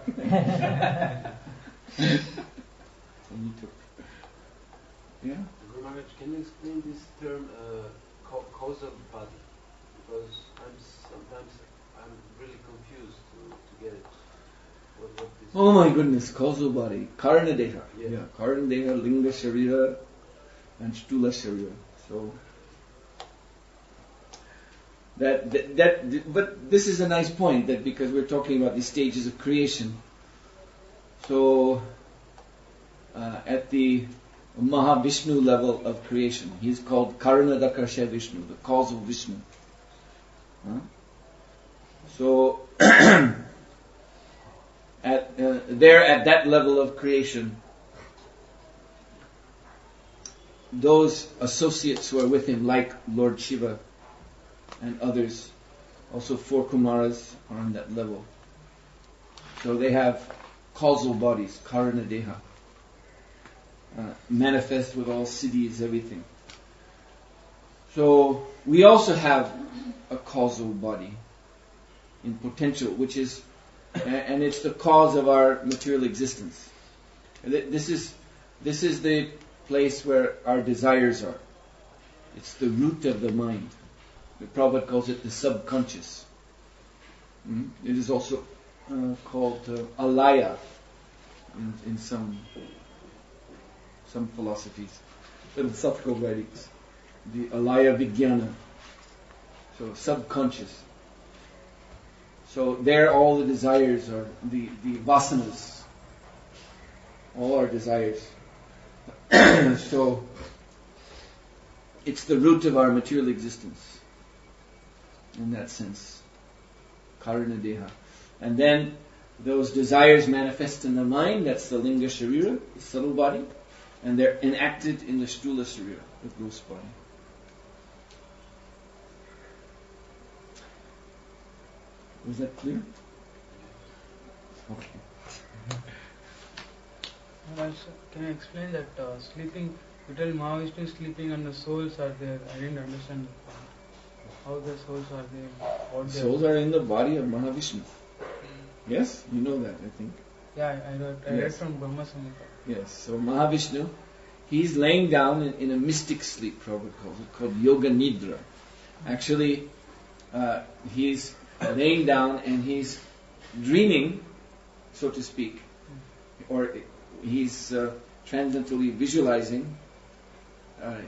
And he took. Yeah. Guru Maharaj, can you explain this term causal body? Because sometimes I'm really confused to get it. What this Oh my goodness, causal body, Karana Deha. Yes. Yeah, Karana Deha, Linga Sharira, and Stula Sharira. So but this is a nice point, that because we're talking about the stages of creation. So at the Mahavishnu level of creation, he's called Karanadakarsha Vishnu, the causal Vishnu. So at that level of creation, those associates who are with him, like Lord Shiva and others, also 4 Kumaras are on that level. So they have causal bodies, Karana Deha, manifest with all siddhis, everything. So we also have a causal body in potential, which is, and it's the cause of our material existence. This is the place where our desires are. It's the root of the mind. The Prabhupada calls it the subconscious. It is also called alaya in some philosophies, philosophical writings. The alaya vijnana. So subconscious. So there all the desires are, the vasanas, all our desires. So it's the root of our material existence, in that sense. Karana Deha. And then those desires manifest in the mind, that's the Linga Sharira, the subtle body, and they're enacted in the Stula Sharira, the gross body. Was that clear? Okay. Can you explain that sleeping, you tell Mahavishnu is sleeping and the souls are there. I didn't understand how the souls are there. Souls are in the body of Mahavishnu. Yes? You know that, I think. Yeah, I read from Brahma Samhita. Yes, so Mahavishnu, he's laying down in a mystic sleep, Prabhupada calls it, called Yoga Nidra. Actually, he's laying down and he's dreaming, so to speak, or he's transcendentally visualizing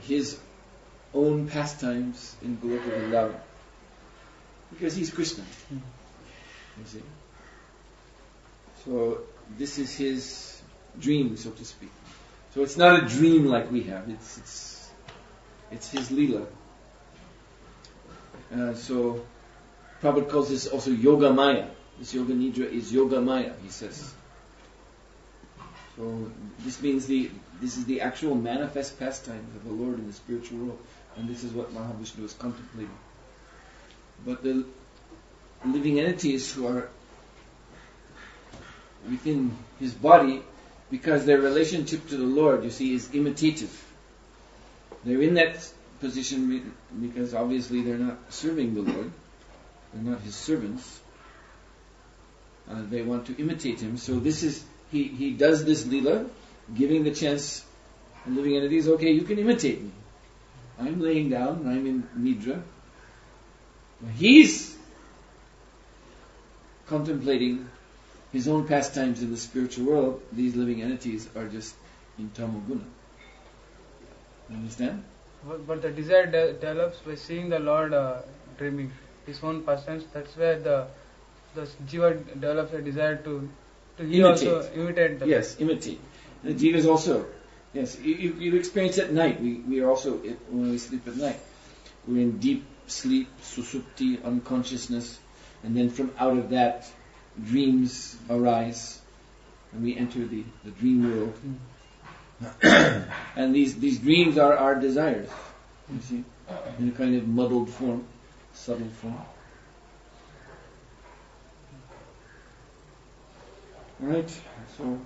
his own pastimes in Goloka Vrindavan, because he's Krishna. You see? So this is his dream, so to speak. So it's not a dream like we have. It's his Leela. So Prabhupada calls this also Yoga Maya. This Yoga Nidra is Yoga Maya, he says. So this means this is the actual manifest pastimes of the Lord in the spiritual world, and this is what Mahavishnu is contemplating. But the living entities who are within his body, because their relationship to the Lord, you see, is imitative. They're in that position because obviously they're not serving the Lord. They're not his servants. They want to imitate him. So this is, he does this lila, giving the chance to living entities, okay, you can imitate me. I'm laying down, I'm in nidra. He's contemplating his own pastimes in the spiritual world. These living entities are just in tamoguna. You understand? But the desire develops by seeing the Lord dreaming his own pastimes. That's where the jiva develops a desire to he imitate. also imitate the Yes, imitate. The jiva is also, yes, you experience at night. We are also, when we sleep at night, we're in deep sleep, susupti, unconsciousness, and then from out of that, dreams arise, and we enter the dream world. And these dreams are our desires, you see, in a kind of muddled form, subtle form. Alright, so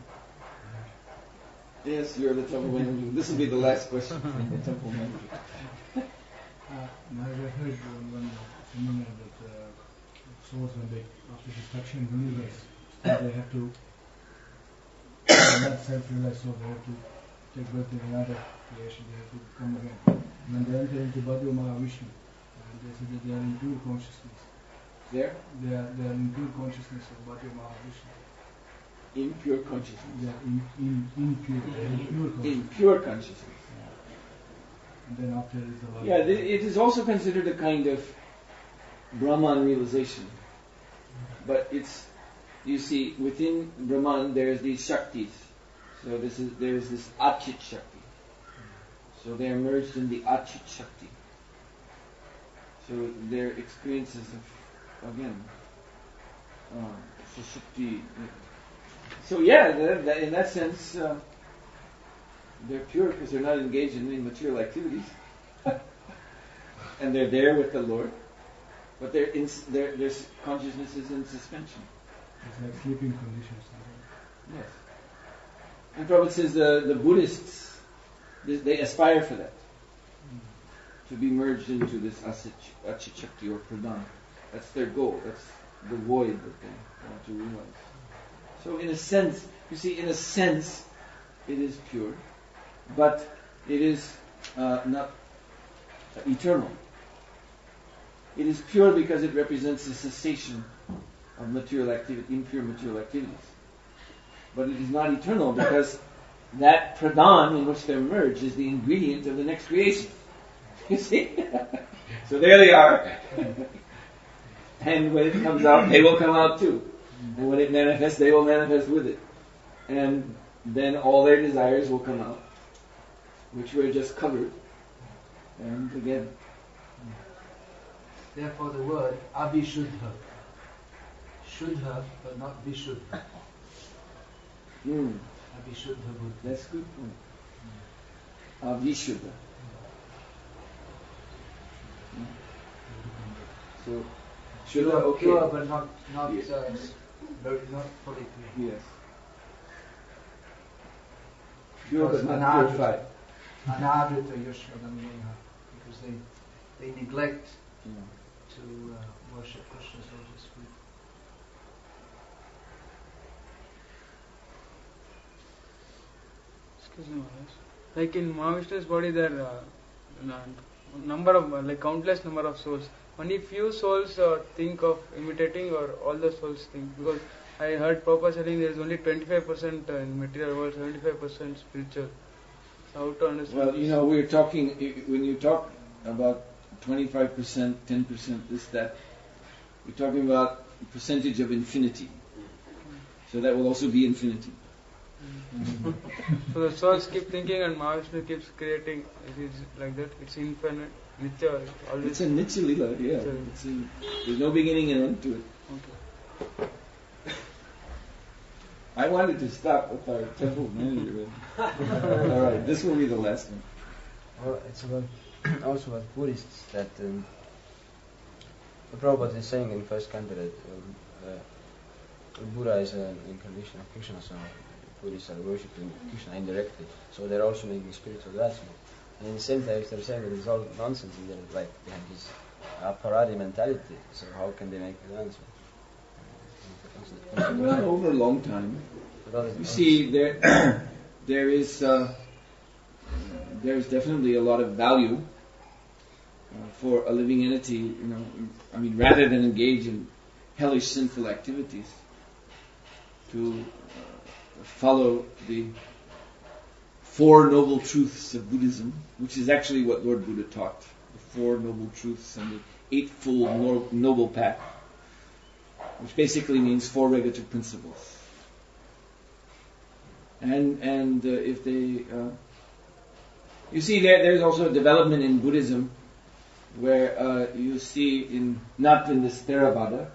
yes, you're the temple manager. This will be the last question from the temple manager. I heard one seminar that souls, when they, after destruction in the universe, they have to not self-realize souls, they have to take birth in another creation, they have to come again. And when they enter into body of Mahavishnu, they say that they are in pure consciousness. There? They are in pure consciousness of body of Mahavishnu. In pure consciousness. They are in pure consciousness. In pure consciousness. And then after is the light. Yeah, it is also considered a kind of Brahman realization. But it's, you see, within Brahman there is these Shaktis. So there is this Achit Shakti. So they are merged in the Achit Shakti. So their experiences of, again, Sushupti. So yeah, in that sense, they're pure because they're not engaged in any material activities. And they're there with the Lord. But their consciousness is in suspension. It's like sleeping conditions. Yes. And Prabhupada says the Buddhists, they aspire for that. To be merged into this Achit Shakti or Pradhan. That's their goal. That's the void that they want to realize. So in a sense, you see, it is pure. But it is not eternal. It is pure because it represents the cessation of material activity, impure material activities. But it is not eternal because that pradhan in which they're merged is the ingredient of the next creation. You see? So there they are. And when it comes out, they will come out too. And when it manifests, they will manifest with it. And then all their desires will come out, which were just covered. And again. Therefore the word abhishuddha. Shuddha, but not vishuddha. Abhishuddha Buddha. That's a good point. Abhishuddha. So, Shuddha, okay. Pure, but not Yes. not fully clear. Yes. Pure but not purified. Anadrita Yushvadamineha. Because they neglect to worship Krishna's lotus feet. Excuse me, Maharaj. Like in Mahavishnu's body, there are number of countless number of souls. Only few souls think of imitating, or all the souls think. Because I heard Prabhupada saying there is only 25% in material world, 75% spiritual. So how to understand? Well, we're talking, when you talk about 25%, 10%, this, that, we're talking about percentage of infinity. So that will also be infinity. So the souls keep thinking and Mahavishnu keeps creating. It is like that. It's infinite. Nitya. Always. It's a Nitya Lila, yeah. There's no beginning and end to it. Okay. I wanted to stop with our temple manager. All right, this will be the last one. Well, it's about also about Buddhists that the Prabhupada is saying in first canto that Buddha is an incarnation of Krishna, so Buddhists are worshipping Krishna indirectly. So they're also making spiritual advancement. And in the same time, they're saying that it's all nonsense and they're like they have this paradi mentality. So how can they make advancement? Well, over a long time. You see, there's definitely a lot of value for a living entity. Rather than engage in hellish sinful activities, to follow the Four Noble Truths of Buddhism, which is actually what Lord Buddha taught: the Four Noble Truths and the Eightfold Noble Path, which basically means four regulative principles. And if they, you see, there's also a development in Buddhism where you see not in this Theravada,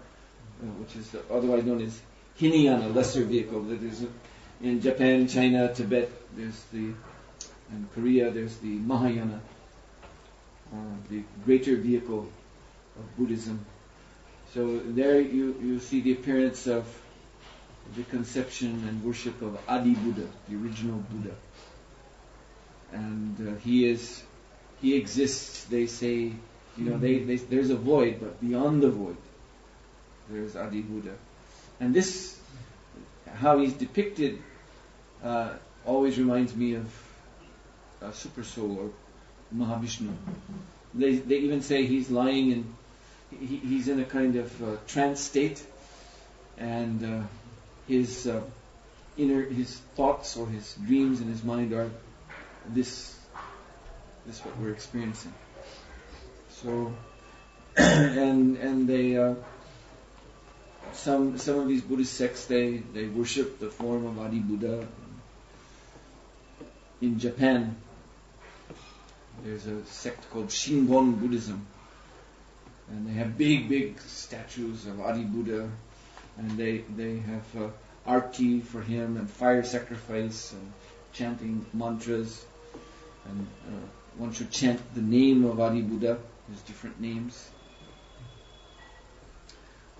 which is otherwise known as Hinayana, lesser vehicle. That is in Japan, China, Tibet. In Korea, there's the Mahayana, the greater vehicle of Buddhism. So there you see the appearance of the conception and worship of Adi Buddha, the original Buddha. And he exists, they say, there's a void, but beyond the void, there's Adi Buddha. And this, how he's depicted, always reminds me of Super Soul or Mahavishnu. They even say he's lying he's in a kind of trance state, and his thoughts or his dreams in his mind are this what we're experiencing. So, and they some of these Buddhist sects they worship the form of Adi Buddha. In Japan, there's a sect called Shingon Buddhism, and they have big statues of Adi Buddha, and they have arti for him and fire sacrifice and chanting mantras, and one should chant the name of Adi Buddha. There's different names.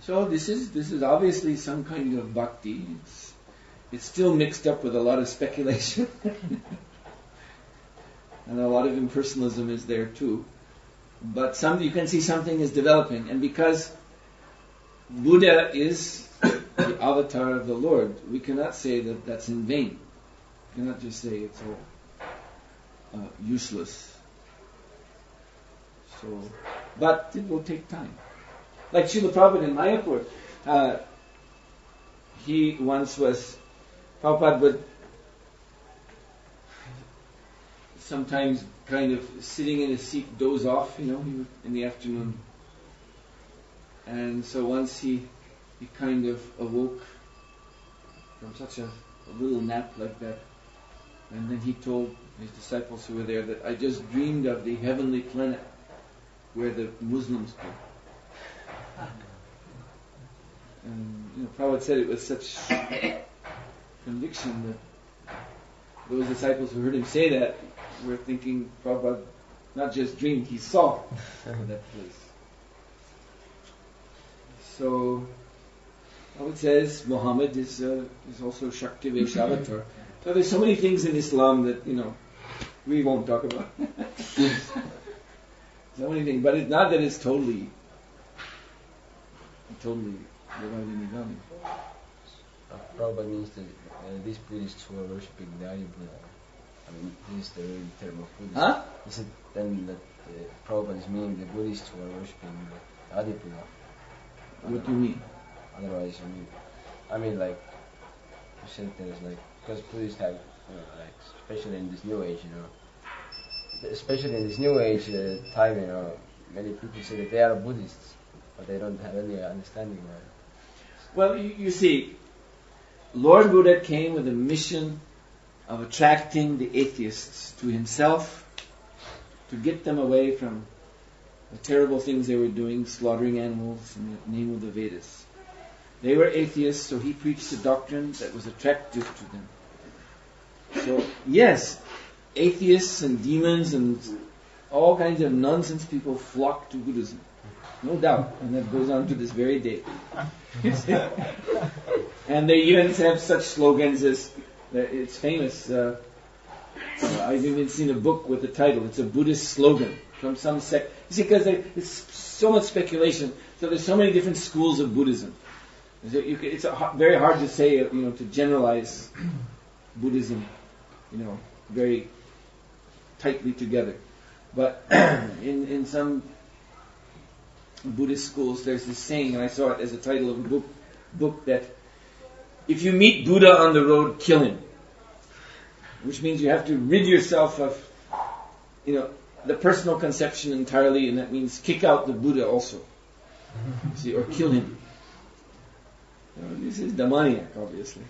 So this is obviously some kind of bhakti. It's still mixed up with a lot of speculation. And a lot of impersonalism is there too. But you can see something is developing. And because Buddha is the avatar of the Lord, we cannot say that that's in vain. We cannot just say it's all useless. So, but it will take time. Like Srila Prabhupada in Mayapur, he once was, Prabhupada would sometimes kind of sitting in his seat doze off, in the afternoon. And so once he kind of awoke from such a little nap like that, and then he told his disciples who were there that I just dreamed of the heavenly planet where the Muslims go. And Prabhupada said it with such conviction that those disciples who heard him say that were thinking Prabhupada not just dreamed, he saw that place. So Prabhupada says Muhammad is also Shakti Vaishavatar. So there's so many things in Islam that we won't talk about. So many things, but it's not that it's totally Devadi Nigami. Prabhupada means that these Buddhists who are worshipping the Adi Buddha, this is the real term of Buddhism. Huh? Is it then that Prabhupada is meaning the Buddhists who are worshipping the Adi Buddha? What do you mean? Otherwise, I mean like, you said there's because Buddhists have, especially in this new age, especially in this new age time, many people say that they are Buddhists, but they don't have any understanding of it. Well, you see, Lord Buddha came with a mission of attracting the atheists to himself, to get them away from the terrible things they were doing, slaughtering animals in the name of the Vedas. They were atheists, so he preached a doctrine that was attractive to them. So, yes, atheists and demons and all kinds of nonsense people flock to Buddhism. No doubt. And that goes on to this very day. And they even have such slogans as, it's famous, I've even seen a book with the title, it's a Buddhist slogan from some sect. You see, because it's so much speculation, so there's so many different schools of Buddhism. It's very hard to say, to generalize Buddhism, very tightly together. But in some Buddhist schools, there's this saying, and I saw it as a title of a book that if you meet Buddha on the road, kill him. Which means you have to rid yourself of, the personal conception entirely, and that means kick out the Buddha also. See, or kill him. This is demoniac, obviously.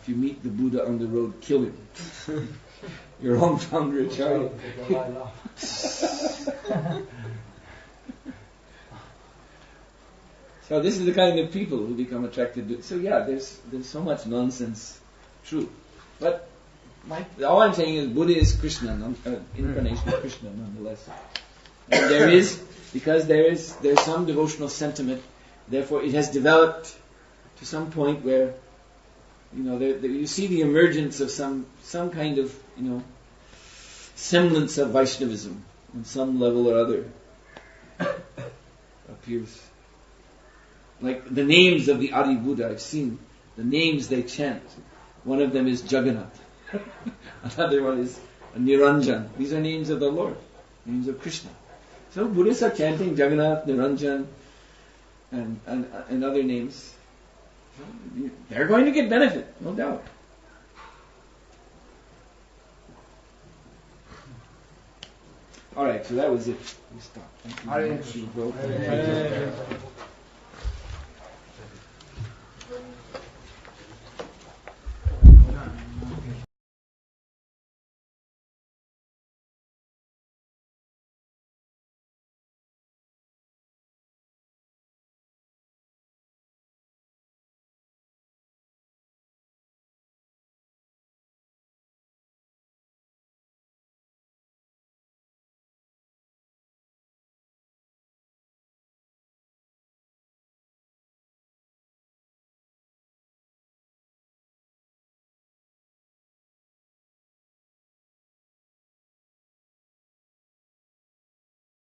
If you meet the Buddha on the road, kill him. Your own founder Acharya. So this is the kind of people who become attracted to. So yeah, there's so much nonsense. True, but all I'm saying is Buddha is Krishna, incarnation of Krishna, nonetheless. And there's some devotional sentiment. Therefore, it has developed to some point where, you see the emergence of some kind of, semblance of Vaishnavism on some level or other appears. Like the names of the Adi Buddha, I've seen the names they chant. One of them is Jagannath. Another one is Niranjan. These are names of the Lord, names of Krishna. So Buddhists are chanting Jagannath, Niranjan, and other names. They're going to get benefit, no doubt. All right, so that was it. We stopped. Thank you.